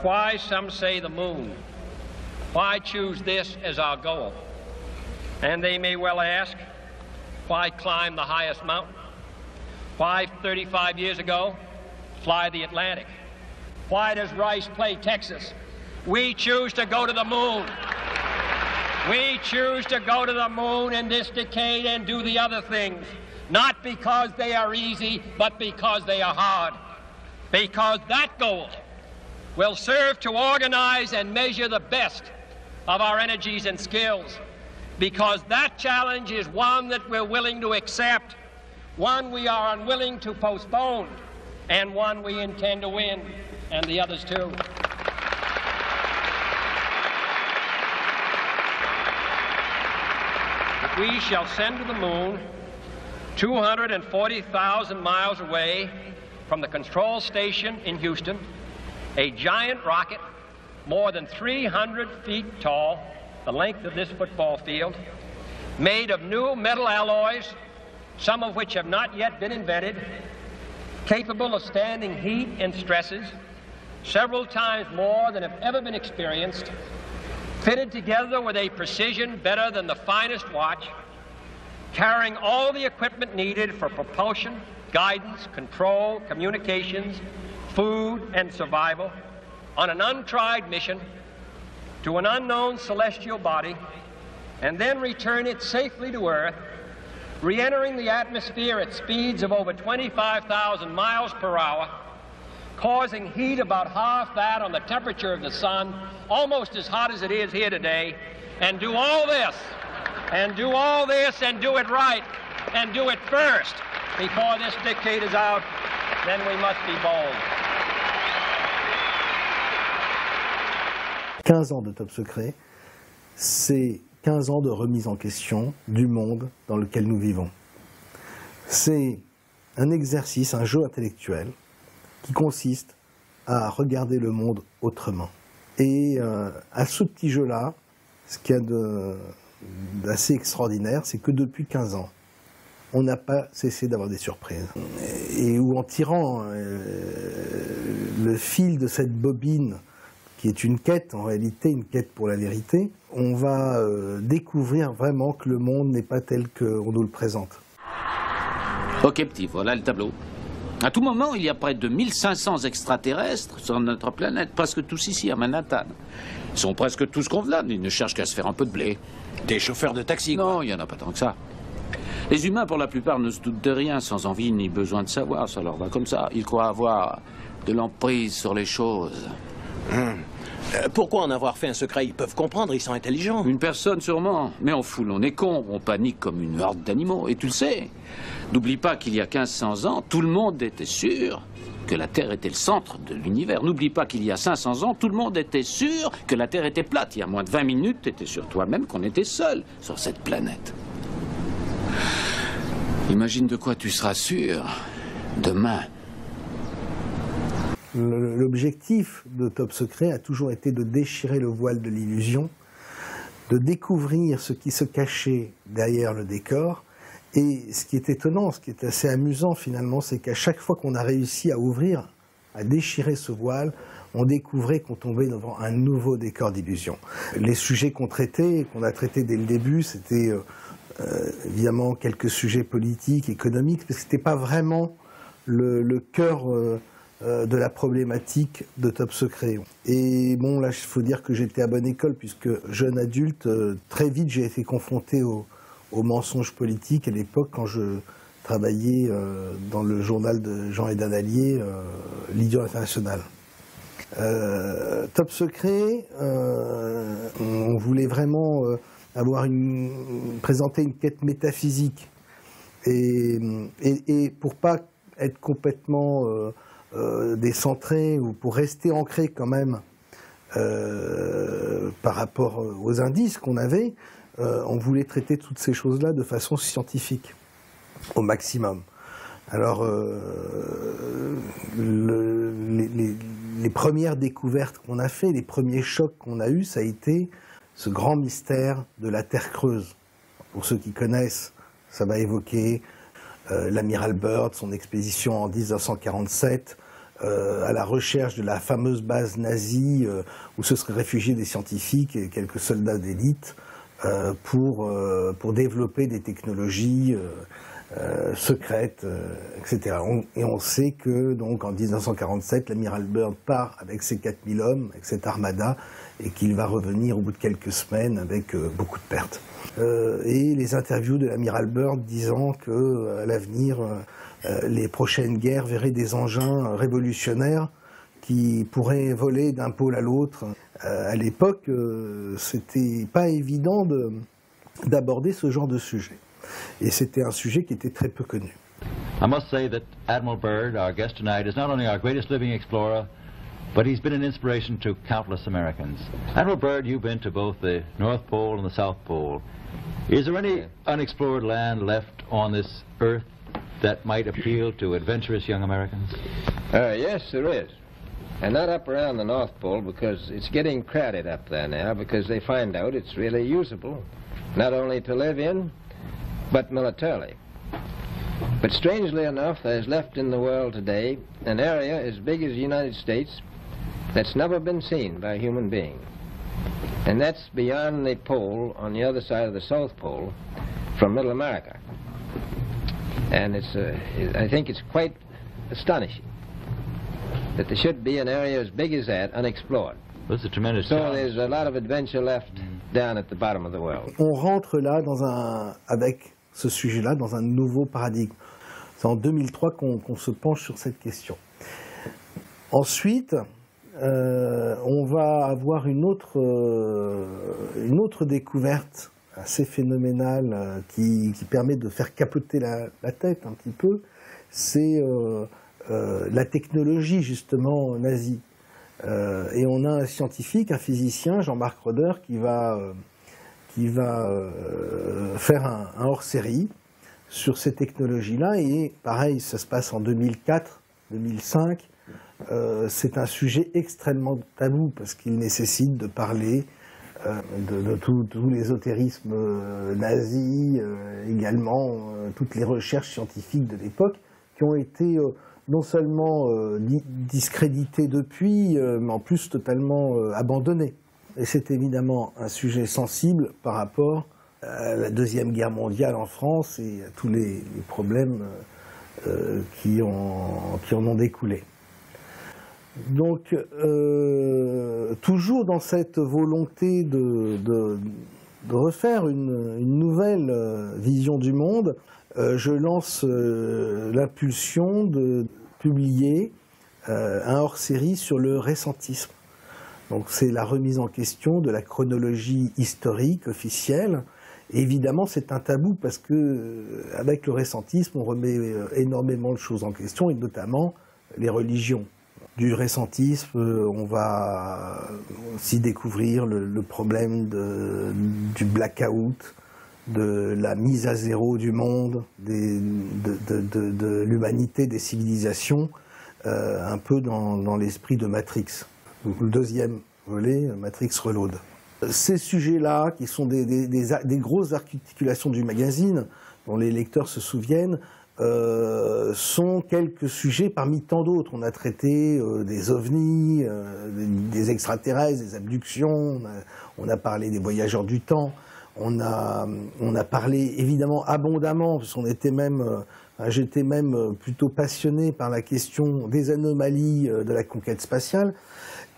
But why, some say, the moon? Why choose this as our goal? And they may well ask, why climb the highest mountain? Why, 35 years ago, fly the Atlantic? Why does Rice play Texas? We choose to go to the moon. We choose to go to the moon in this decade and do the other things, not because they are easy, but because they are hard. Because that goal will serve to organize and measure the best of our energies and skills. Because that challenge is one that we're willing to accept, one we are unwilling to postpone, and one we intend to win, and the others too. If we shall send to the moon 240,000 miles away from the control station in Houston, a giant rocket more than 300 feet tall, the length of this football field, made of new metal alloys, some of which have not yet been invented, capable of standing heat and stresses several times more than have ever been experienced, fitted together with a precision better than the finest watch, carrying all the equipment needed for propulsion, guidance, control, communications, food, and survival, on an untried mission to an unknown celestial body, and then return it safely to Earth, re-entering the atmosphere at speeds of over 25,000 miles per hour, causing heat about half that on the temperature of the sun, almost as hot as it is here today, and do all this, and do all this, and do it right, and do it first before this decade is out, then we must be bold. 15 ans de Top Secret, c'est 15 ans de remise en question du monde dans lequel nous vivons. C'est un exercice, un jeu intellectuel qui consiste à regarder le monde autrement. Et à ce petit jeu-là, ce qu'il y a d'assez extraordinaire, c'est que depuis 15 ans, on n'a pas cessé d'avoir des surprises. Et où en tirant le fil de cette bobine, qui est une quête, en réalité une quête pour la vérité, on va découvrir vraiment que le monde n'est pas tel qu'on nous le présente. Ok petit, voilà le tableau. À tout moment, il y a près de 1500 extraterrestres sur notre planète, presque tous ici à Manhattan. Ils sont presque tous convenables, ils ne cherchent qu'à se faire un peu de blé. Des chauffeurs de taxi, quoi. Non, il n'y en a pas tant que ça. Les humains, pour la plupart, ne se doutent de rien, sans envie ni besoin de savoir, ça leur va comme ça. Ils croient avoir de l'emprise sur les choses. Pourquoi en avoir fait un secret? Ils peuvent comprendre, ils sont intelligents. Une personne sûrement, mais en foule on est con, on panique comme une horde d'animaux, et tu le sais. N'oublie pas qu'il y a 1500 ans, tout le monde était sûr que la Terre était le centre de l'univers. N'oublie pas qu'il y a 500 ans, tout le monde était sûr que la Terre était plate. Il y a moins de 20 minutes, tu étais sûr toi-même qu'on était seul sur cette planète. Imagine de quoi tu seras sûr demain. L'objectif de Top Secret a toujours été de déchirer le voile de l'illusion, de découvrir ce qui se cachait derrière le décor. Et ce qui est étonnant, ce qui est assez amusant finalement, c'est qu'à chaque fois qu'on a réussi à ouvrir, à déchirer ce voile, on découvrait qu'on tombait devant un nouveau décor d'illusion. Les sujets qu'on traitait, qu'on a traités dès le début, c'était évidemment quelques sujets politiques, économiques, parce que ce n'était pas vraiment le cœur de la problématique de Top Secret. Et bon, là, il faut dire que j'étais à bonne école, puisque jeune adulte, très vite, j'ai été confronté aux mensonges politiques à l'époque, quand je travaillais dans le journal de Jean et Danalier, l'Idiot International. Top Secret, on voulait vraiment présenter une quête métaphysique. Et pour pas être complètement décentré, ou pour rester ancré quand même par rapport aux indices qu'on avait, on voulait traiter toutes ces choses-là de façon scientifique, au maximum. Alors, les premières découvertes qu'on a fait, les premiers chocs qu'on a eus, ça a été ce grand mystère de la Terre creuse. Pour ceux qui connaissent, ça va évoquer l'amiral Byrd, son expédition en 1947, à la recherche de la fameuse base nazie où se seraient réfugiés des scientifiques et quelques soldats d'élite pour développer des technologies secrètes, etc. Et on sait que donc en 1947, l'amiral Byrd part avec ses 4000 hommes, avec cette armada, et qu'il va revenir au bout de quelques semaines avec beaucoup de pertes. Et les interviews de l'amiral Byrd disant qu'à l'avenir, les prochaines guerres verraient des engins révolutionnaires qui pourraient voler d'un pôle à l'autre. À l'époque, c'était pas évident d'aborder ce genre de sujet. Et c'était un sujet qui était très peu connu. I must say that Admiral Byrd, our guest tonight, is not only our greatest living explorer, but he's been an inspiration to countless Americans. Admiral Byrd, you've been to both the North Pole and the South Pole. Is there any unexplored land left on this earth that might appeal to adventurous young Americans? Yes, there is. And not up around the North Pole, because it's getting crowded up there now, because they find out it's really usable, not only to live in, but militarily. But strangely enough, there's left in the world today an area as big as the United States that's never been seen by a human being. And that's beyond the pole, on the other side of the South Pole, from Middle America. And I think it's quite astonishing that there should be an area as big as that unexplored. That's a tremendous So challenge. there's a lot of adventure left down at the bottom of the world. On rentre là avec ce sujet-là dans un nouveau paradigme. C'est en 2003 qu'on se penche sur cette question. Ensuite, on va avoir une autre découverte assez phénoménale qui permet de faire capoter la tête un petit peu. C'est la technologie justement nazie. Et on a un scientifique, un physicien, Jean-Marc Roeder, qui va faire un hors-série sur ces technologies-là. Et pareil, ça se passe en 2004, 2005. C'est un sujet extrêmement tabou parce qu'il nécessite de parler de tout l'ésotérisme nazi, également toutes les recherches scientifiques de l'époque qui ont été non seulement discréditées depuis, mais en plus totalement abandonnées. Et c'est évidemment un sujet sensible par rapport à la Deuxième Guerre mondiale en France et à tous les problèmes qui en ont découlé. Donc, toujours dans cette volonté de refaire une nouvelle vision du monde, je lance l'impulsion de publier un hors-série sur le récentisme. Donc c'est la remise en question de la chronologie historique officielle. Et évidemment, c'est un tabou parce que avec le récentisme, on remet énormément de choses en question, et notamment les religions. Du récentisme, on va aussi découvrir le problème du blackout, de la mise à zéro du monde, de l'humanité, des civilisations, un peu dans l'esprit de Matrix. Le deuxième volet, Matrix Reload. Ces sujets-là, qui sont des grosses articulations du magazine, dont les lecteurs se souviennent, sont quelques sujets parmi tant d'autres. On a traité des ovnis, des extraterrestres, des abductions, on a parlé des voyageurs du temps, on a parlé évidemment abondamment, parce qu'on était j'étais même plutôt passionné par la question des anomalies de la conquête spatiale.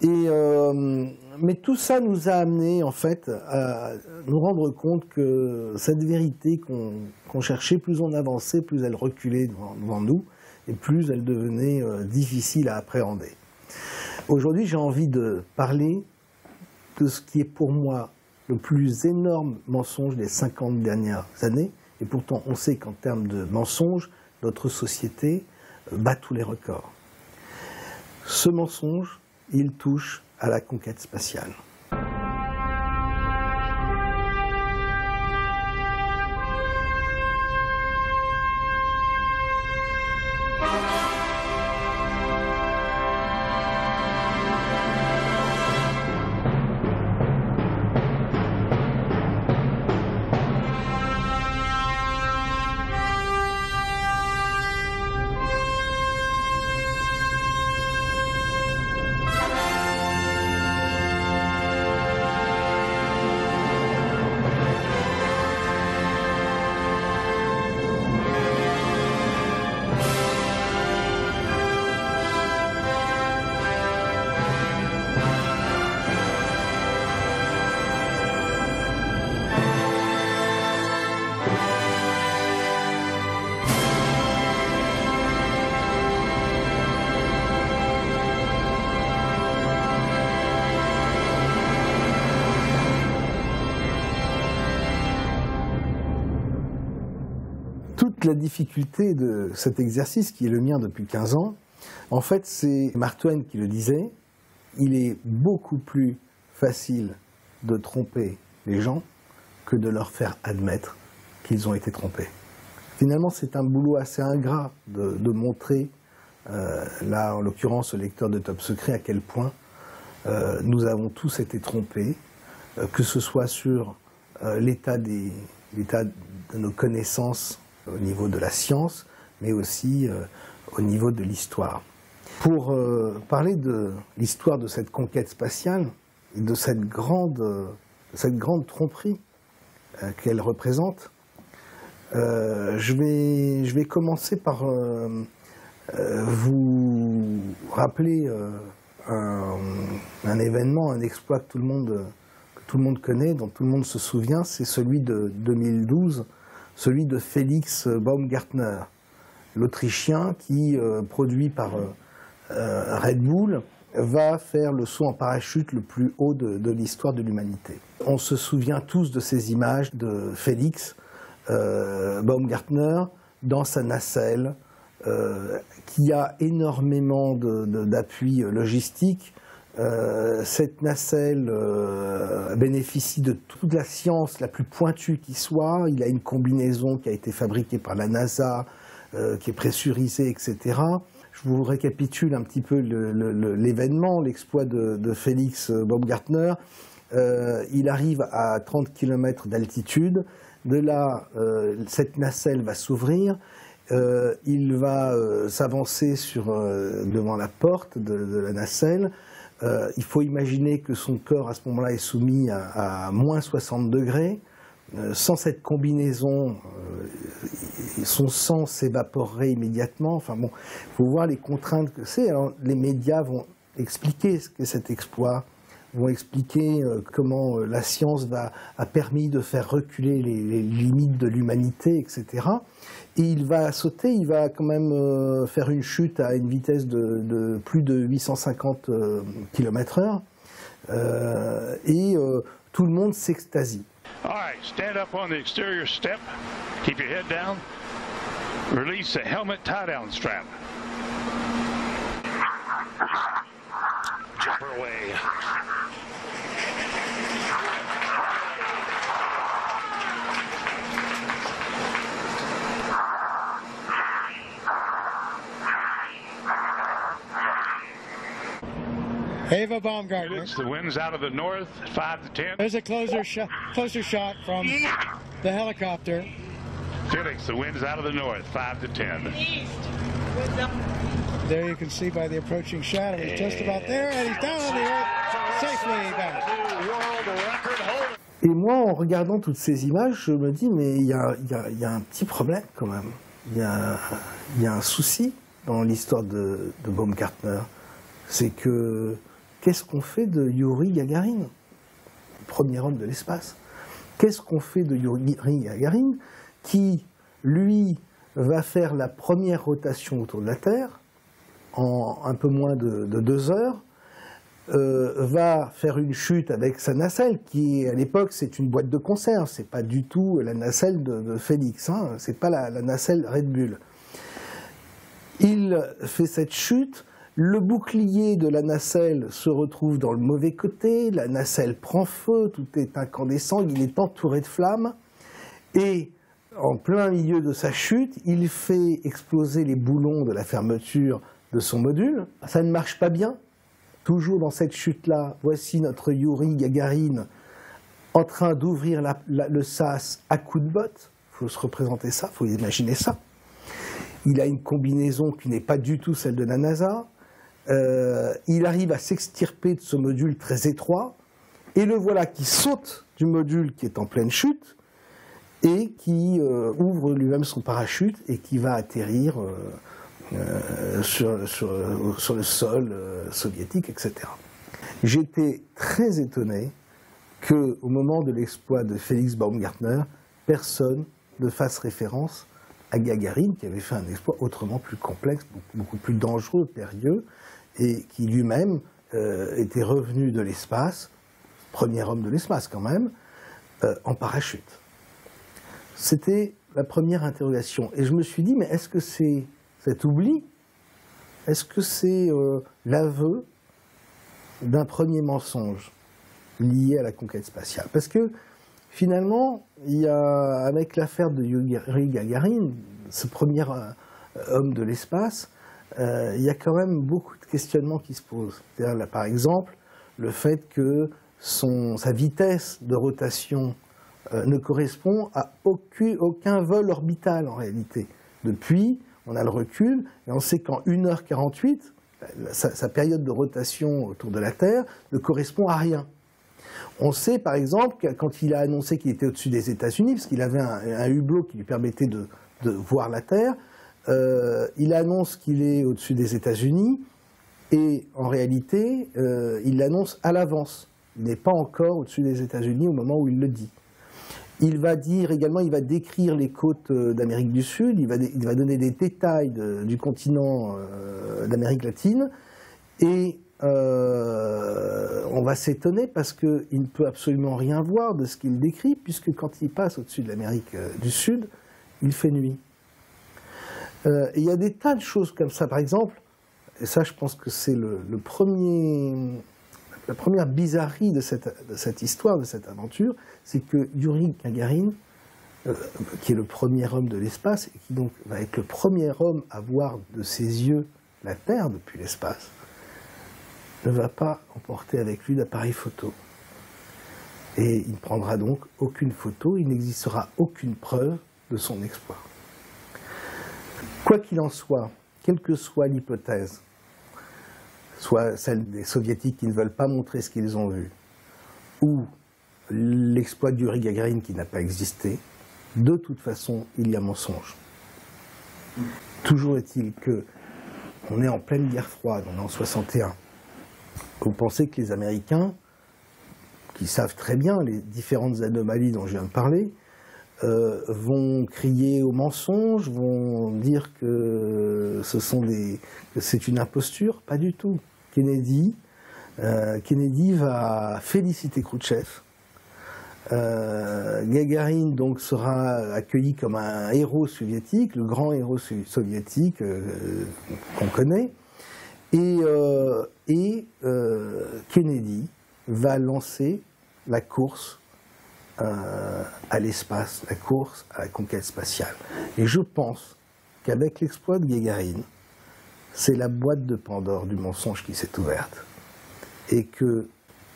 Mais tout ça nous a amené en fait à nous rendre compte que cette vérité qu'on cherchait, plus on avançait, plus elle reculait devant nous et plus elle devenait difficile à appréhender. Aujourd'hui, j'ai envie de parler de ce qui est pour moi le plus énorme mensonge des 50 dernières années, et pourtant on sait qu'en termes de mensonges, notre société bat tous les records. Ce mensonge, il touche à la conquête spatiale. Toute la difficulté de cet exercice, qui est le mien depuis 15 ans, en fait, c'est Mark Twain qui le disait, il est beaucoup plus facile de tromper les gens que de leur faire admettre qu'ils ont été trompés. Finalement, c'est un boulot assez ingrat de montrer, là en l'occurrence au lecteur de Top Secret, à quel point nous avons tous été trompés, que ce soit sur l'état de nos connaissances au niveau de la science, mais aussi au niveau de l'histoire. Pour parler de l'histoire de cette conquête spatiale et de cette grande tromperie qu'elle représente, je vais commencer par vous rappeler un événement, un exploit que tout le monde connaît, dont tout le monde se souvient, c'est celui de 2012, celui de Félix Baumgartner, l'Autrichien qui, produit par Red Bull, va faire le saut en parachute le plus haut de l'histoire de l'humanité. On se souvient tous de ces images de Félix Baumgartner dans sa nacelle, qui a énormément d'appui logistique. Cette nacelle bénéficie de toute la science la plus pointue qui soit. Il a une combinaison qui a été fabriquée par la NASA, qui est pressurisée, etc. Je vous récapitule un petit peu l'événement, l'exploit de Félix Baumgartner. Il arrive à 30 km d'altitude. De là, cette nacelle va s'ouvrir. Il va s'avancer devant la porte de la nacelle. Il faut imaginer que son corps, à ce moment-là, est soumis à moins 60 degrés. Sans cette combinaison, son sang s'évaporerait immédiatement. Enfin bon, il faut voir les contraintes que c'est. Alors, les médias vont expliquer ce qu'est cet exploit, vont expliquer comment la science a permis de faire reculer les limites de l'humanité, etc. Et il va sauter, il va quand même faire une chute à une vitesse de plus de 850 km/h. Et tout le monde s'extasie. All right, stand up on the exterior step. Keep your head down. Release the helmet tie-down strap. Jump her away. Ava Baumgartner. The wind's out of the north, 5 to 10. There's a closer shot from the helicopter. Felix, the wind's out of the north, 5 to 10. There you can see by the approaching shadow, he's just about there, and he's down on the earth, safely back. Et moi, en regardant toutes ces images, je me dis, mais il y a un petit problème quand même. Il y a un souci dans l'histoire de Baumgartner. C'est que, qu'est-ce qu'on fait de Yuri Gagarin, le premier homme de l'espace? Qu'est-ce qu'on fait de Yuri Gagarin, qui, lui, va faire la première rotation autour de la Terre, en un peu moins de 2 heures, va faire une chute avec sa nacelle, qui, à l'époque, c'est une boîte de conserve, c'est pas du tout la nacelle de Félix, hein, c'est pas la nacelle Red Bull. Il fait cette chute. Le bouclier de la nacelle se retrouve dans le mauvais côté, la nacelle prend feu, tout est incandescent, il est entouré de flammes, et en plein milieu de sa chute, il fait exploser les boulons de la fermeture de son module. Ça ne marche pas bien. Toujours dans cette chute-là, voici notre Yuri Gagarin en train d'ouvrir le sas à coups de botte. Il faut se représenter ça, il faut imaginer ça. Il a une combinaison qui n'est pas du tout celle de la NASA. Il arrive à s'extirper de ce module très étroit, et le voilà qui saute du module qui est en pleine chute, et qui ouvre lui-même son parachute, et qui va atterrir sur le sol soviétique, etc. J'étais très étonné qu'au moment de l'exploit de Félix Baumgartner, personne ne fasse référence à Gagarin, qui avait fait un exploit autrement plus complexe, beaucoup plus dangereux, périlleux, et qui lui-même était revenu de l'espace, premier homme de l'espace quand même, en parachute. C'était la première interrogation. Et je me suis dit, mais est-ce que c'est cet oubli? Est-ce que c'est l'aveu d'un premier mensonge lié à la conquête spatiale? Parce que finalement, il y a, avec l'affaire de Yuri Gagarin, ce premier homme de l'espace, il y a quand même beaucoup de questionnements qui se posent. Là, par exemple, le fait que sa vitesse de rotation ne correspond à aucun vol orbital en réalité. Depuis, on a le recul et on sait qu'en 1h48, sa période de rotation autour de la Terre ne correspond à rien. On sait par exemple que quand il a annoncé qu'il était au-dessus des États-Unis, parce qu'il avait un hublot qui lui permettait de voir la Terre, il annonce qu'il est au-dessus des États-Unis et en réalité, il l'annonce à l'avance. Il n'est pas encore au-dessus des États-Unis au moment où il le dit. Il va dire également, il va décrire les côtes d'Amérique du Sud, il va donner des détails du continent d'Amérique latine, et on va s'étonner parce qu'il ne peut absolument rien voir de ce qu'il décrit, puisque quand il passe au-dessus de l'Amérique du Sud, il fait nuit. Et il y a des tas de choses comme ça, par exemple, et ça je pense que c'est la première bizarrerie de cette histoire, de cette aventure, c'est que Yuri Gagarin, qui est le premier homme de l'espace, et qui donc va être le premier homme à voir de ses yeux la Terre depuis l'espace, ne va pas emporter avec lui d'appareil photo. Et il ne prendra donc aucune photo, il n'existera aucune preuve de son exploit. Quoi qu'il en soit, quelle que soit l'hypothèse, soit celle des soviétiques qui ne veulent pas montrer ce qu'ils ont vu, ou l'exploit de Yuri Gagarin qui n'a pas existé, de toute façon, il y a mensonge. Toujours est-il qu'on est en pleine guerre froide, on est en 61. Vous pensez que les Américains, qui savent très bien les différentes anomalies dont je viens de parler, vont crier au mensonge, vont dire que c'est une imposture? Pas du tout. Kennedy va féliciter Khrouchtchev. Gagarin donc sera accueilli comme un héros soviétique, le grand héros soviétique qu'on connaît, et Kennedy va lancer la course à l'espace, la course à la conquête spatiale. Et je pense qu'avec l'exploit de Gagarin, c'est la boîte de Pandore du mensonge qui s'est ouverte. Et que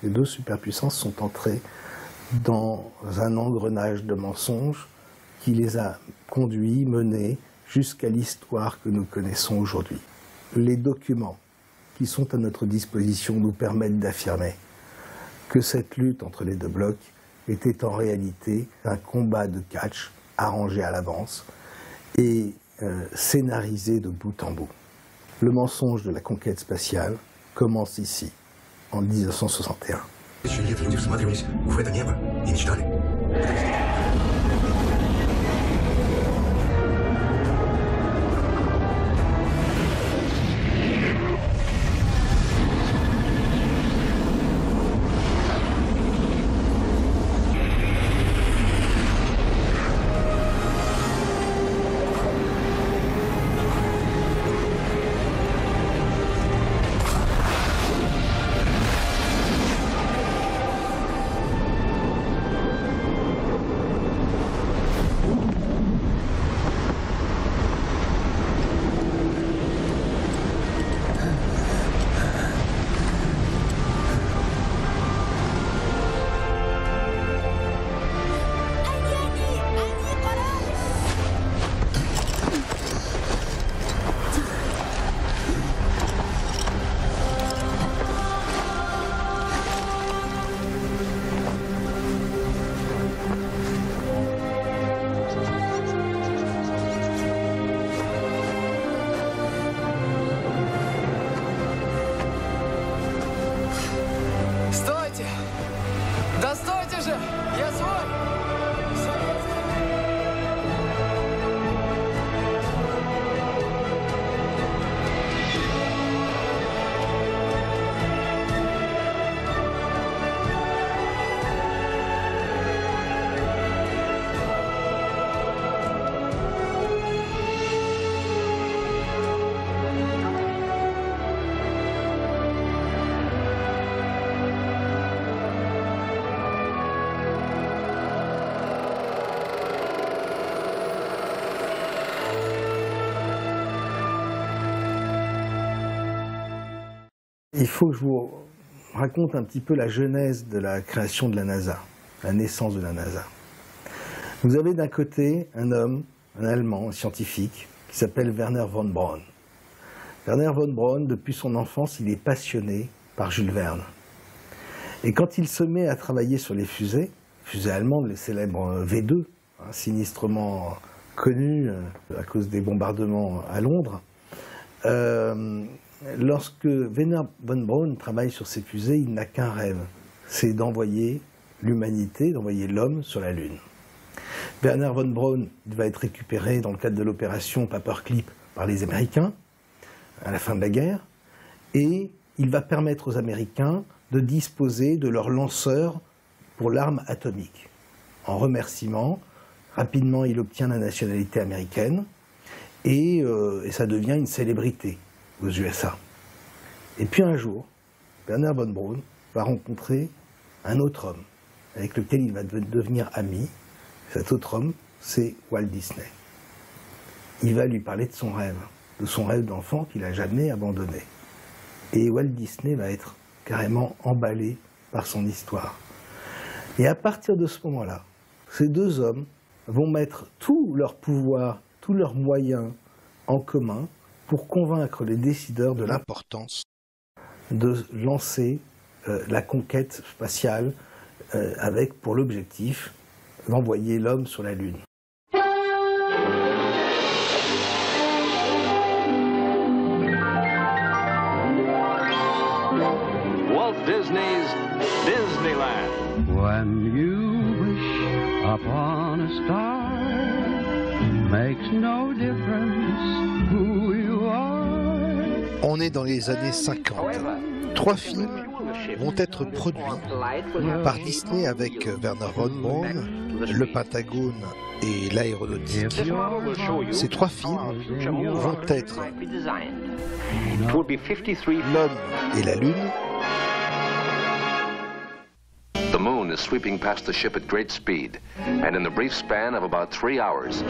les deux superpuissances sont entrées dans un engrenage de mensonges qui les a menés jusqu'à l'histoire que nous connaissons aujourd'hui. Les documents qui sont à notre disposition nous permettent d'affirmer que cette lutte entre les deux blocs était en réalité un combat de catch arrangé à l'avance et scénarisé de bout en bout. Le mensonge de la conquête spatiale commence ici, en 1961. il faut que je vous raconte un petit peu la genèse de la création de la NASA, la naissance de la NASA. Vous avez d'un côté un homme, un Allemand, un scientifique, qui s'appelle Wernher von Braun. Wernher von Braun, depuis son enfance, il est passionné par Jules Verne. Et quand il se met à travailler sur les fusées allemandes, les célèbres V2, sinistrement connus à cause des bombardements à Londres, lorsque Wernher von Braun travaille sur ces fusées, il n'a qu'un rêve, c'est d'envoyer l'humanité, d'envoyer l'homme sur la Lune. Wernher von Braun va être récupéré dans le cadre de l'opération Paperclip par les Américains à la fin de la guerre, et il va permettre aux Américains de disposer de leur lanceur pour l'arme atomique. En remerciement, rapidement il obtient la nationalité américaine et ça devient une célébrité aux USA. Et puis un jour, Wernher von Braun va rencontrer un autre homme avec lequel il va devenir ami. Cet autre homme, c'est Walt Disney. Il va lui parler de son rêve d'enfant qu'il n'a jamais abandonné. Et Walt Disney va être carrément emballé par son histoire. Et à partir de ce moment-là, ces deux hommes vont mettre tout leur pouvoir, tous leurs moyens en commun pour convaincre les décideurs de l'importance de lancer la conquête spatiale avec pour l'objectif d'envoyer l'homme sur la Lune. Walt Disney's Disneyland. When you wish upon a star, makes no difference who you are. On est dans les années 50. 3 films vont être produits par Disney avec Wernher von Braun, le Pentagone et l'aéronautique. Ces 3 films vont être L'homme et la Lune. The moon is sweeping past the ship at great speed, and in the brief span of about 3 hours.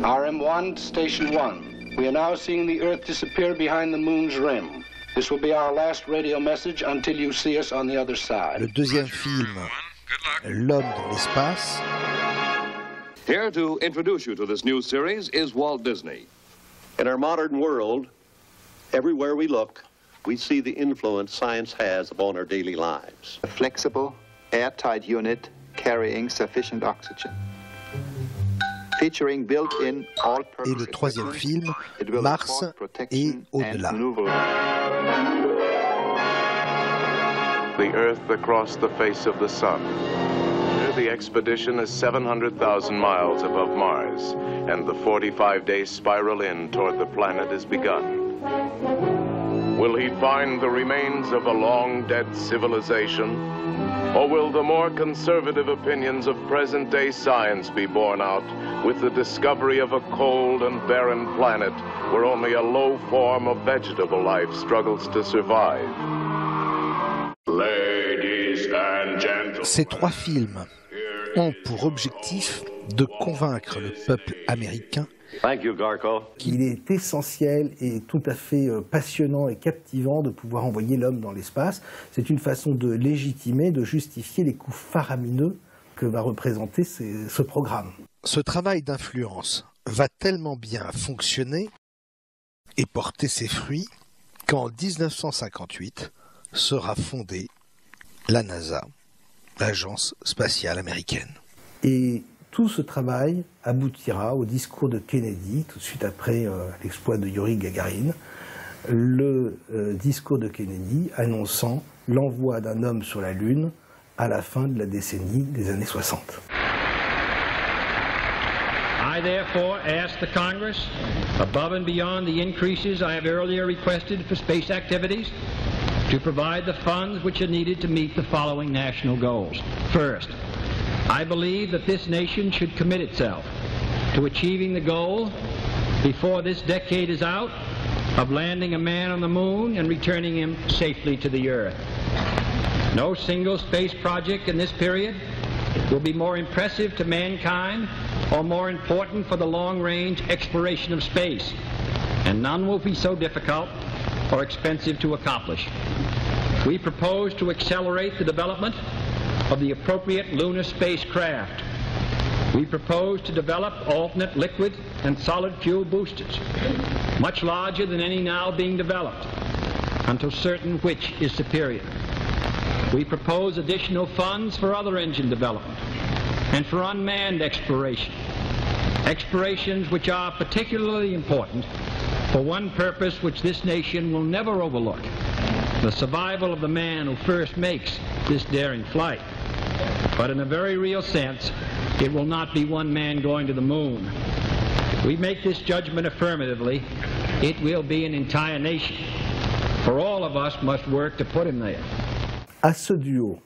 RM1, Station 1. We are now seeing the Earth disappear behind the moon's rim. This will be our last radio message until you see us on the other side. Le deuxième film, L'homme dans l'espace. Here to introduce you to this new series is Walt Disney. In our modern world, everywhere we look, we see the influence science has upon our daily lives. A flexible, airtight unit carrying sufficient oxygen. Featuring built-in all-purpose. Et le troisième film, Mars et au-delà. The Earth across the face of the Sun. The expedition is 700,000 miles above Mars, and the 45-day spiral in toward the planet is begun. Will he find the remains of a long-dead civilization? Or will the more conservative opinions of present-day science be borne out with the discovery of a cold and barren planet where only a low form of vegetable life struggles to survive? Ladies and gentlemen. Ces 3 films ont pour objectif de convaincre le peuple américain qu'il est essentiel et tout à fait passionnant et captivant de pouvoir envoyer l'homme dans l'espace. C'est une façon de légitimer, de justifier les coûts faramineux que va représenter ce programme. Ce travail d'influence va tellement bien fonctionner et porter ses fruits qu'en 1958 sera fondée la NASA, l'Agence spatiale américaine. Et tout ce travail aboutira au discours de Kennedy, tout de suite après l'exploit de Yuri Gagarin, le discours de Kennedy annonçant l'envoi d'un homme sur la Lune à la fin de la décennie des années 60. I therefore ask the Congress, above and beyond the increases I have earlier requested for space activities, to provide the funds which are needed to meet the following national goals. First, I believe that this nation should commit itself to achieving the goal, before this decade is out, of landing a man on the moon and returning him safely to the Earth. No single space project in this period will be more impressive to mankind or more important for the long-range exploration of space, and none will be so difficult or expensive to accomplish. We propose to accelerate the development of the appropriate lunar spacecraft. We propose to develop alternate liquid and solid fuel boosters, much larger than any now being developed, until certain which is superior. We propose additional funds for other engine development and for unmanned exploration, explorations which are particularly important for one purpose which this nation will never overlook, the survival of the man who first makes this daring flight. But in a very real sense, it will not be one man going to the moon. If we make this judgment affirmatively, it will be an entire nation. For all of us must work to put him there. À ce duo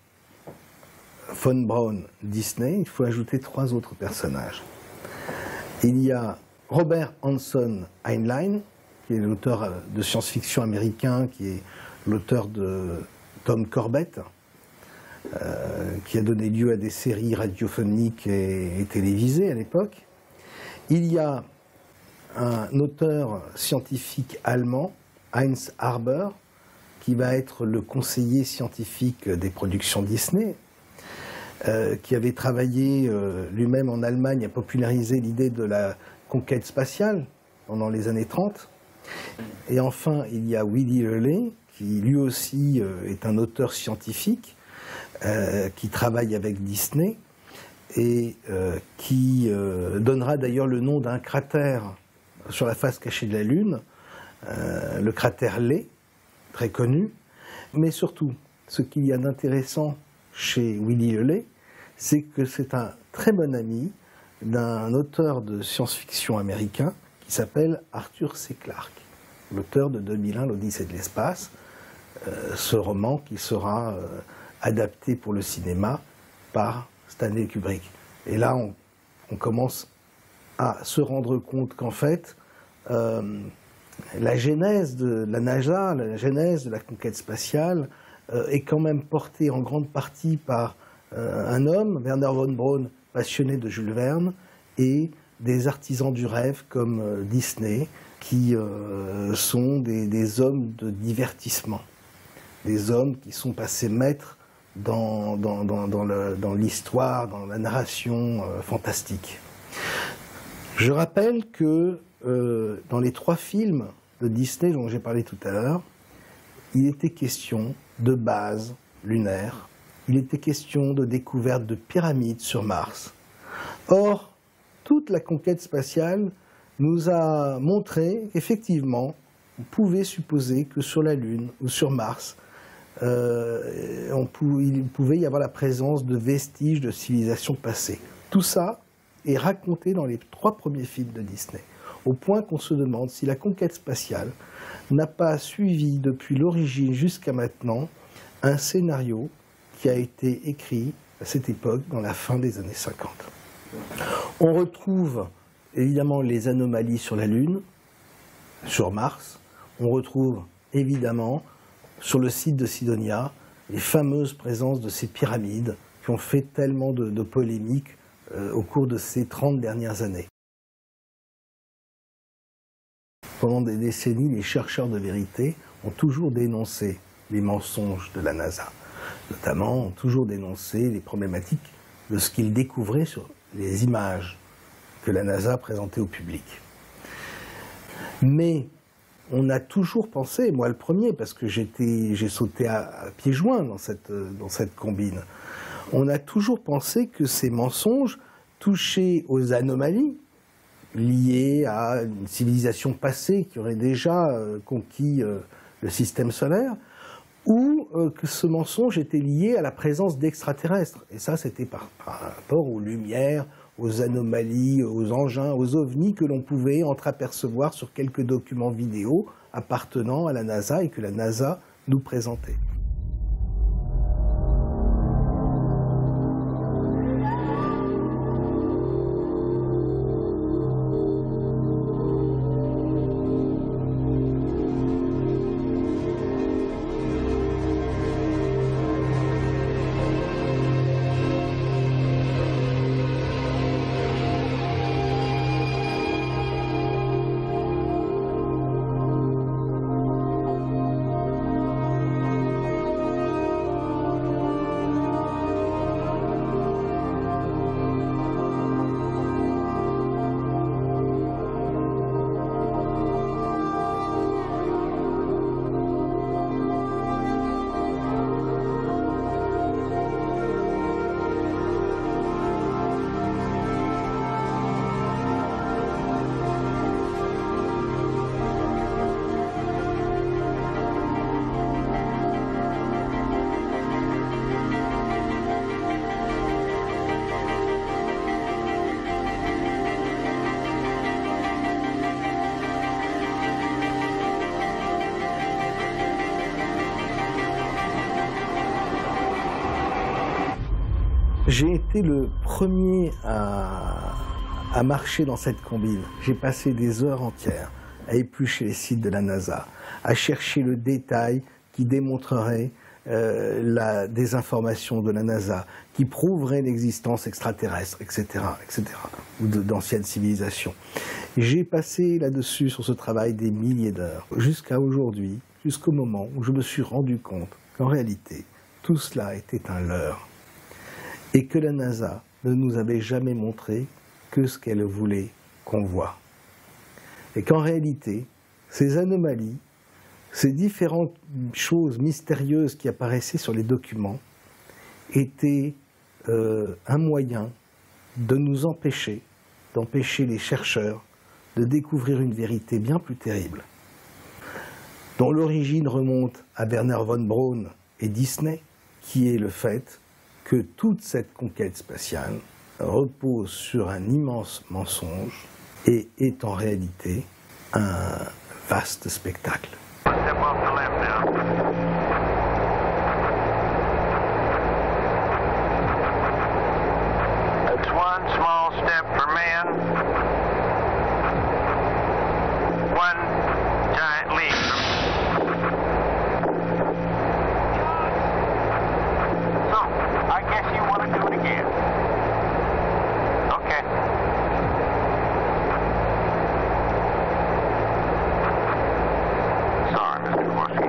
Von Braun-Disney, il faut ajouter 3 autres personnages. Il y a Robert Hanson Heinlein, qui est l'auteur de science-fiction américain, qui est l'auteur de Tom Corbett, qui a donné lieu à des séries radiophoniques et télévisées à l'époque. Il y a un auteur scientifique allemand, Heinz Harber, qui va être le conseiller scientifique des productions Disney, qui avait travaillé lui-même en Allemagne à populariser l'idée de la conquête spatiale pendant les années 30. Et enfin, il y a Willy Hurley, qui lui aussi est un auteur scientifique, qui travaille avec Disney, et qui donnera d'ailleurs le nom d'un cratère sur la face cachée de la Lune, le cratère Lay, très connu. Mais surtout, ce qu'il y a d'intéressant chez Willy Hurley, c'est que c'est un très bon ami d'un auteur de science-fiction américain qui s'appelle Arthur C. Clarke, l'auteur de 2001, l'Odyssée de l'espace, ce roman qui sera adapté pour le cinéma par Stanley Kubrick. Et là, on commence à se rendre compte qu'en fait, la genèse de la NASA, la genèse de la conquête spatiale, est quand même portée en grande partie par un homme, Werner von Braun, passionné de Jules Verne, et des artisans du rêve comme Disney, qui sont des hommes de divertissement, des hommes qui sont passés maîtres dans l'histoire, dans la narration fantastique. Je rappelle que dans les 3 films de Disney dont j'ai parlé tout à l'heure, il était question de bases lunaires, il était question de découverte de pyramides sur Mars. Or, toute la conquête spatiale nous a montré qu'effectivement, on pouvait supposer que sur la Lune ou sur Mars, il pouvait y avoir la présence de vestiges de civilisations passées. Tout ça est raconté dans les 3 premiers films de Disney, au point qu'on se demande si la conquête spatiale n'a pas suivi depuis l'origine jusqu'à maintenant un scénario qui a été écrit à cette époque, dans la fin des années 50. On retrouve évidemment les anomalies sur la Lune, sur Mars. On retrouve évidemment sur le site de Sidonia les fameuses présences de ces pyramides qui ont fait tellement de polémiques au cours de ces 30 dernières années. Pendant des décennies, les chercheurs de vérité ont toujours dénoncé les mensonges de la NASA. Notamment, ont toujours dénoncé les problématiques de ce qu'ils découvraient sur les images que la NASA présentait au public. Mais on a toujours pensé, moi le premier, parce que j'ai sauté à pieds joints dans cette combine, on a toujours pensé que ces mensonges touchaient aux anomalies liées à une civilisation passée qui aurait déjà conquis le système solaire, ou que ce mensonge était lié à la présence d'extraterrestres. Et ça, c'était par rapport aux lumières, aux anomalies, aux engins, aux ovnis que l'on pouvait entreapercevoir sur quelques documents vidéo appartenant à la NASA et que la NASA nous présentait. J'ai été le premier à marcher dans cette combine. J'ai passé des heures entières à éplucher les sites de la NASA, à chercher le détail qui démontrerait la désinformation de la NASA, qui prouverait l'existence extraterrestre, etc., etc., ou d'anciennes civilisations. J'ai passé là-dessus, sur ce travail, des milliers d'heures, jusqu'à aujourd'hui, jusqu'au moment où je me suis rendu compte qu'en réalité, tout cela était un leurre, et que la NASA ne nous avait jamais montré que ce qu'elle voulait qu'on voie. Et qu'en réalité, ces anomalies, ces différentes choses mystérieuses qui apparaissaient sur les documents étaient un moyen de nous empêcher, d'empêcher les chercheurs de découvrir une vérité bien plus terrible, dont l'origine remonte à Werner von Braun et Disney, qui est le fait que toute cette conquête spatiale repose sur un immense mensonge et est en réalité un vaste spectacle. It's one small step for man, one giant leap. So, I guess you want to do it again. Okay. Sorry, Mr. Dvorsky.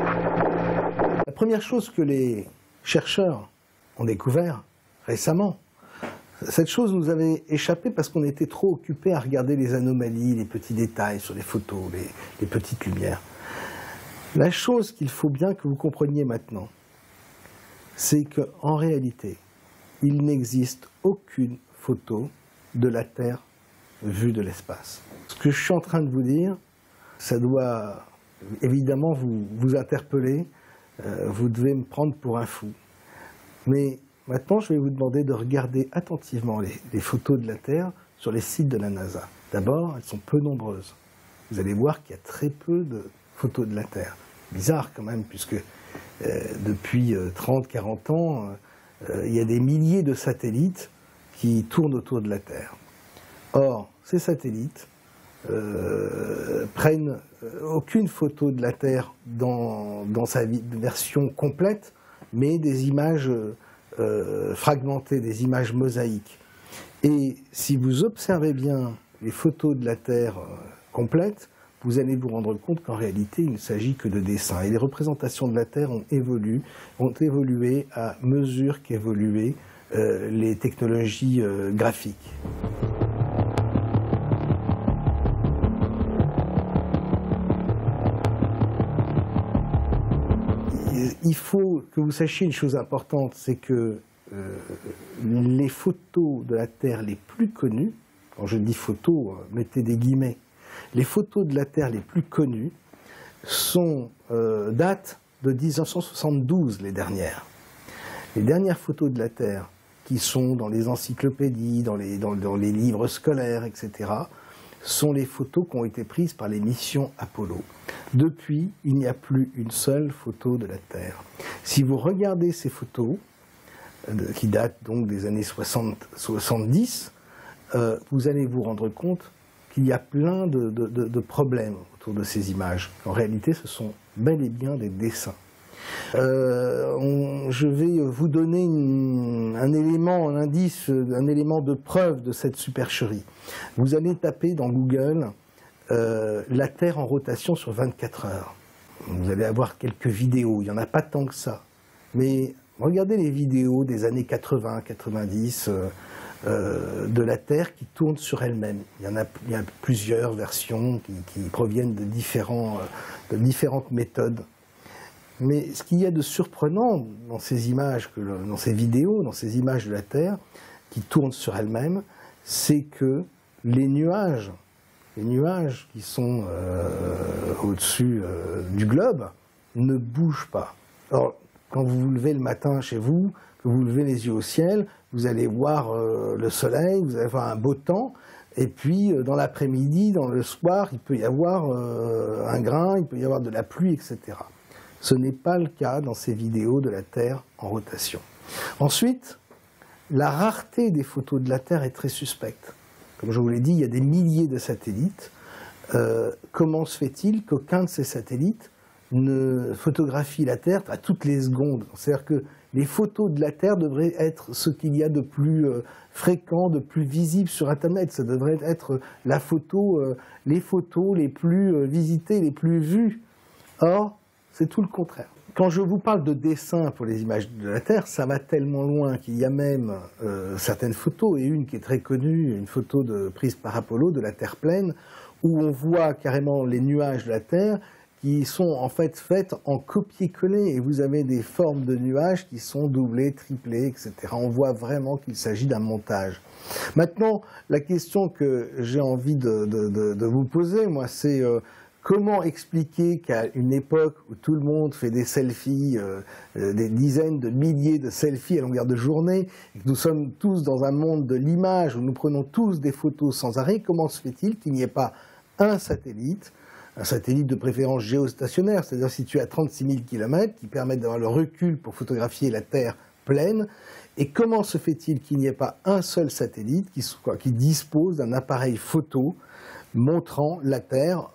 La première chose que les chercheurs ont découvert récemment, cette chose nous avait échappé parce qu'on était trop occupés à regarder les anomalies, les petits détails sur les photos, les petites lumières. La chose qu'il faut bien que vous compreniez maintenant, c'est qu'en réalité, il n'existe aucune photo de la Terre vue de l'espace. Ce que je suis en train de vous dire, ça doit évidemment vous interpeller, vous devez me prendre pour un fou. Mais maintenant, je vais vous demander de regarder attentivement les photos de la Terre sur les sites de la NASA. D'abord, elles sont peu nombreuses. Vous allez voir qu'il y a très peu de photos de la Terre. Bizarre quand même, puisque depuis 30-40 ans, il y a des milliers de satellites qui tournent autour de la Terre. Or, ces satellites prennent aucune photo de la Terre dans sa version complète, mais des images fragmentées, des images mosaïques. Et si vous observez bien les photos de la Terre complètes, vous allez vous rendre compte qu'en réalité, il ne s'agit que de dessins. Et les représentations de la Terre ont évolué à mesure qu'évoluaient les technologies graphiques. Il faut que vous sachiez une chose importante, c'est que les photos de la Terre les plus connues, quand je dis photos, mettez des guillemets, les photos de la Terre les plus connues datent de 1972, les dernières. Les dernières photos de la Terre, qui sont dans les encyclopédies, dans les livres scolaires, etc., sont les photos qui ont été prises par les missions Apollo. Depuis, il n'y a plus une seule photo de la Terre. Si vous regardez ces photos, qui datent donc des années 70, vous allez vous rendre compte qu'il y a plein de problèmes autour de ces images. En réalité, ce sont bel et bien des dessins. Je vais vous donner un élément, un indice, un élément de preuve de cette supercherie. Vous allez taper dans Google la Terre en rotation sur 24 heures. Vous allez avoir quelques vidéos, il n'y en a pas tant que ça. Mais regardez les vidéos des années 80-90 de la Terre qui tourne sur elle-même. Il y a plusieurs versions qui proviennent de différentes méthodes. Mais ce qu'il y a de surprenant dans ces images, dans ces vidéos, dans ces images de la Terre qui tournent sur elles-mêmes, c'est que les nuages qui sont au-dessus du globe ne bougent pas. Alors, quand vous vous levez le matin chez vous, que vous levez les yeux au ciel, vous allez voir le soleil, vous allez voir un beau temps, et puis dans l'après-midi, dans le soir, il peut y avoir un grain, il peut y avoir de la pluie, etc. Ce n'est pas le cas dans ces vidéos de la Terre en rotation. Ensuite, la rareté des photos de la Terre est très suspecte. Comme je vous l'ai dit, il y a des milliers de satellites. Comment se fait-il qu'aucun de ces satellites ne photographie la Terre à toutes les secondes? C'est-à-dire que les photos de la Terre devraient être ce qu'il y a de plus fréquent, de plus visible sur Internet. Ça devrait être les photos les plus visitées, les plus vues. Or, c'est tout le contraire. Quand je vous parle de dessin pour les images de la Terre, ça va tellement loin qu'il y a même certaines photos, et une qui est très connue, une photo prise par Apollo de la Terre pleine, où on voit carrément les nuages de la Terre qui sont en fait faites en copier-coller, et vous avez des formes de nuages qui sont doublées, triplées, etc. On voit vraiment qu'il s'agit d'un montage. Maintenant, la question que j'ai envie de vous poser, moi, c'est comment expliquer qu'à une époque où tout le monde fait des selfies, des dizaines de milliers de selfies à longueur de journée, et que nous sommes tous dans un monde de l'image où nous prenons tous des photos sans arrêt, comment se fait-il qu'il n'y ait pas un satellite de préférence géostationnaire, c'est-à-dire situé à 36 000 km, qui permettent d'avoir le recul pour photographier la Terre pleine? Et comment se fait-il qu'il n'y ait pas un seul satellite qui dispose d'un appareil photo montrant la Terre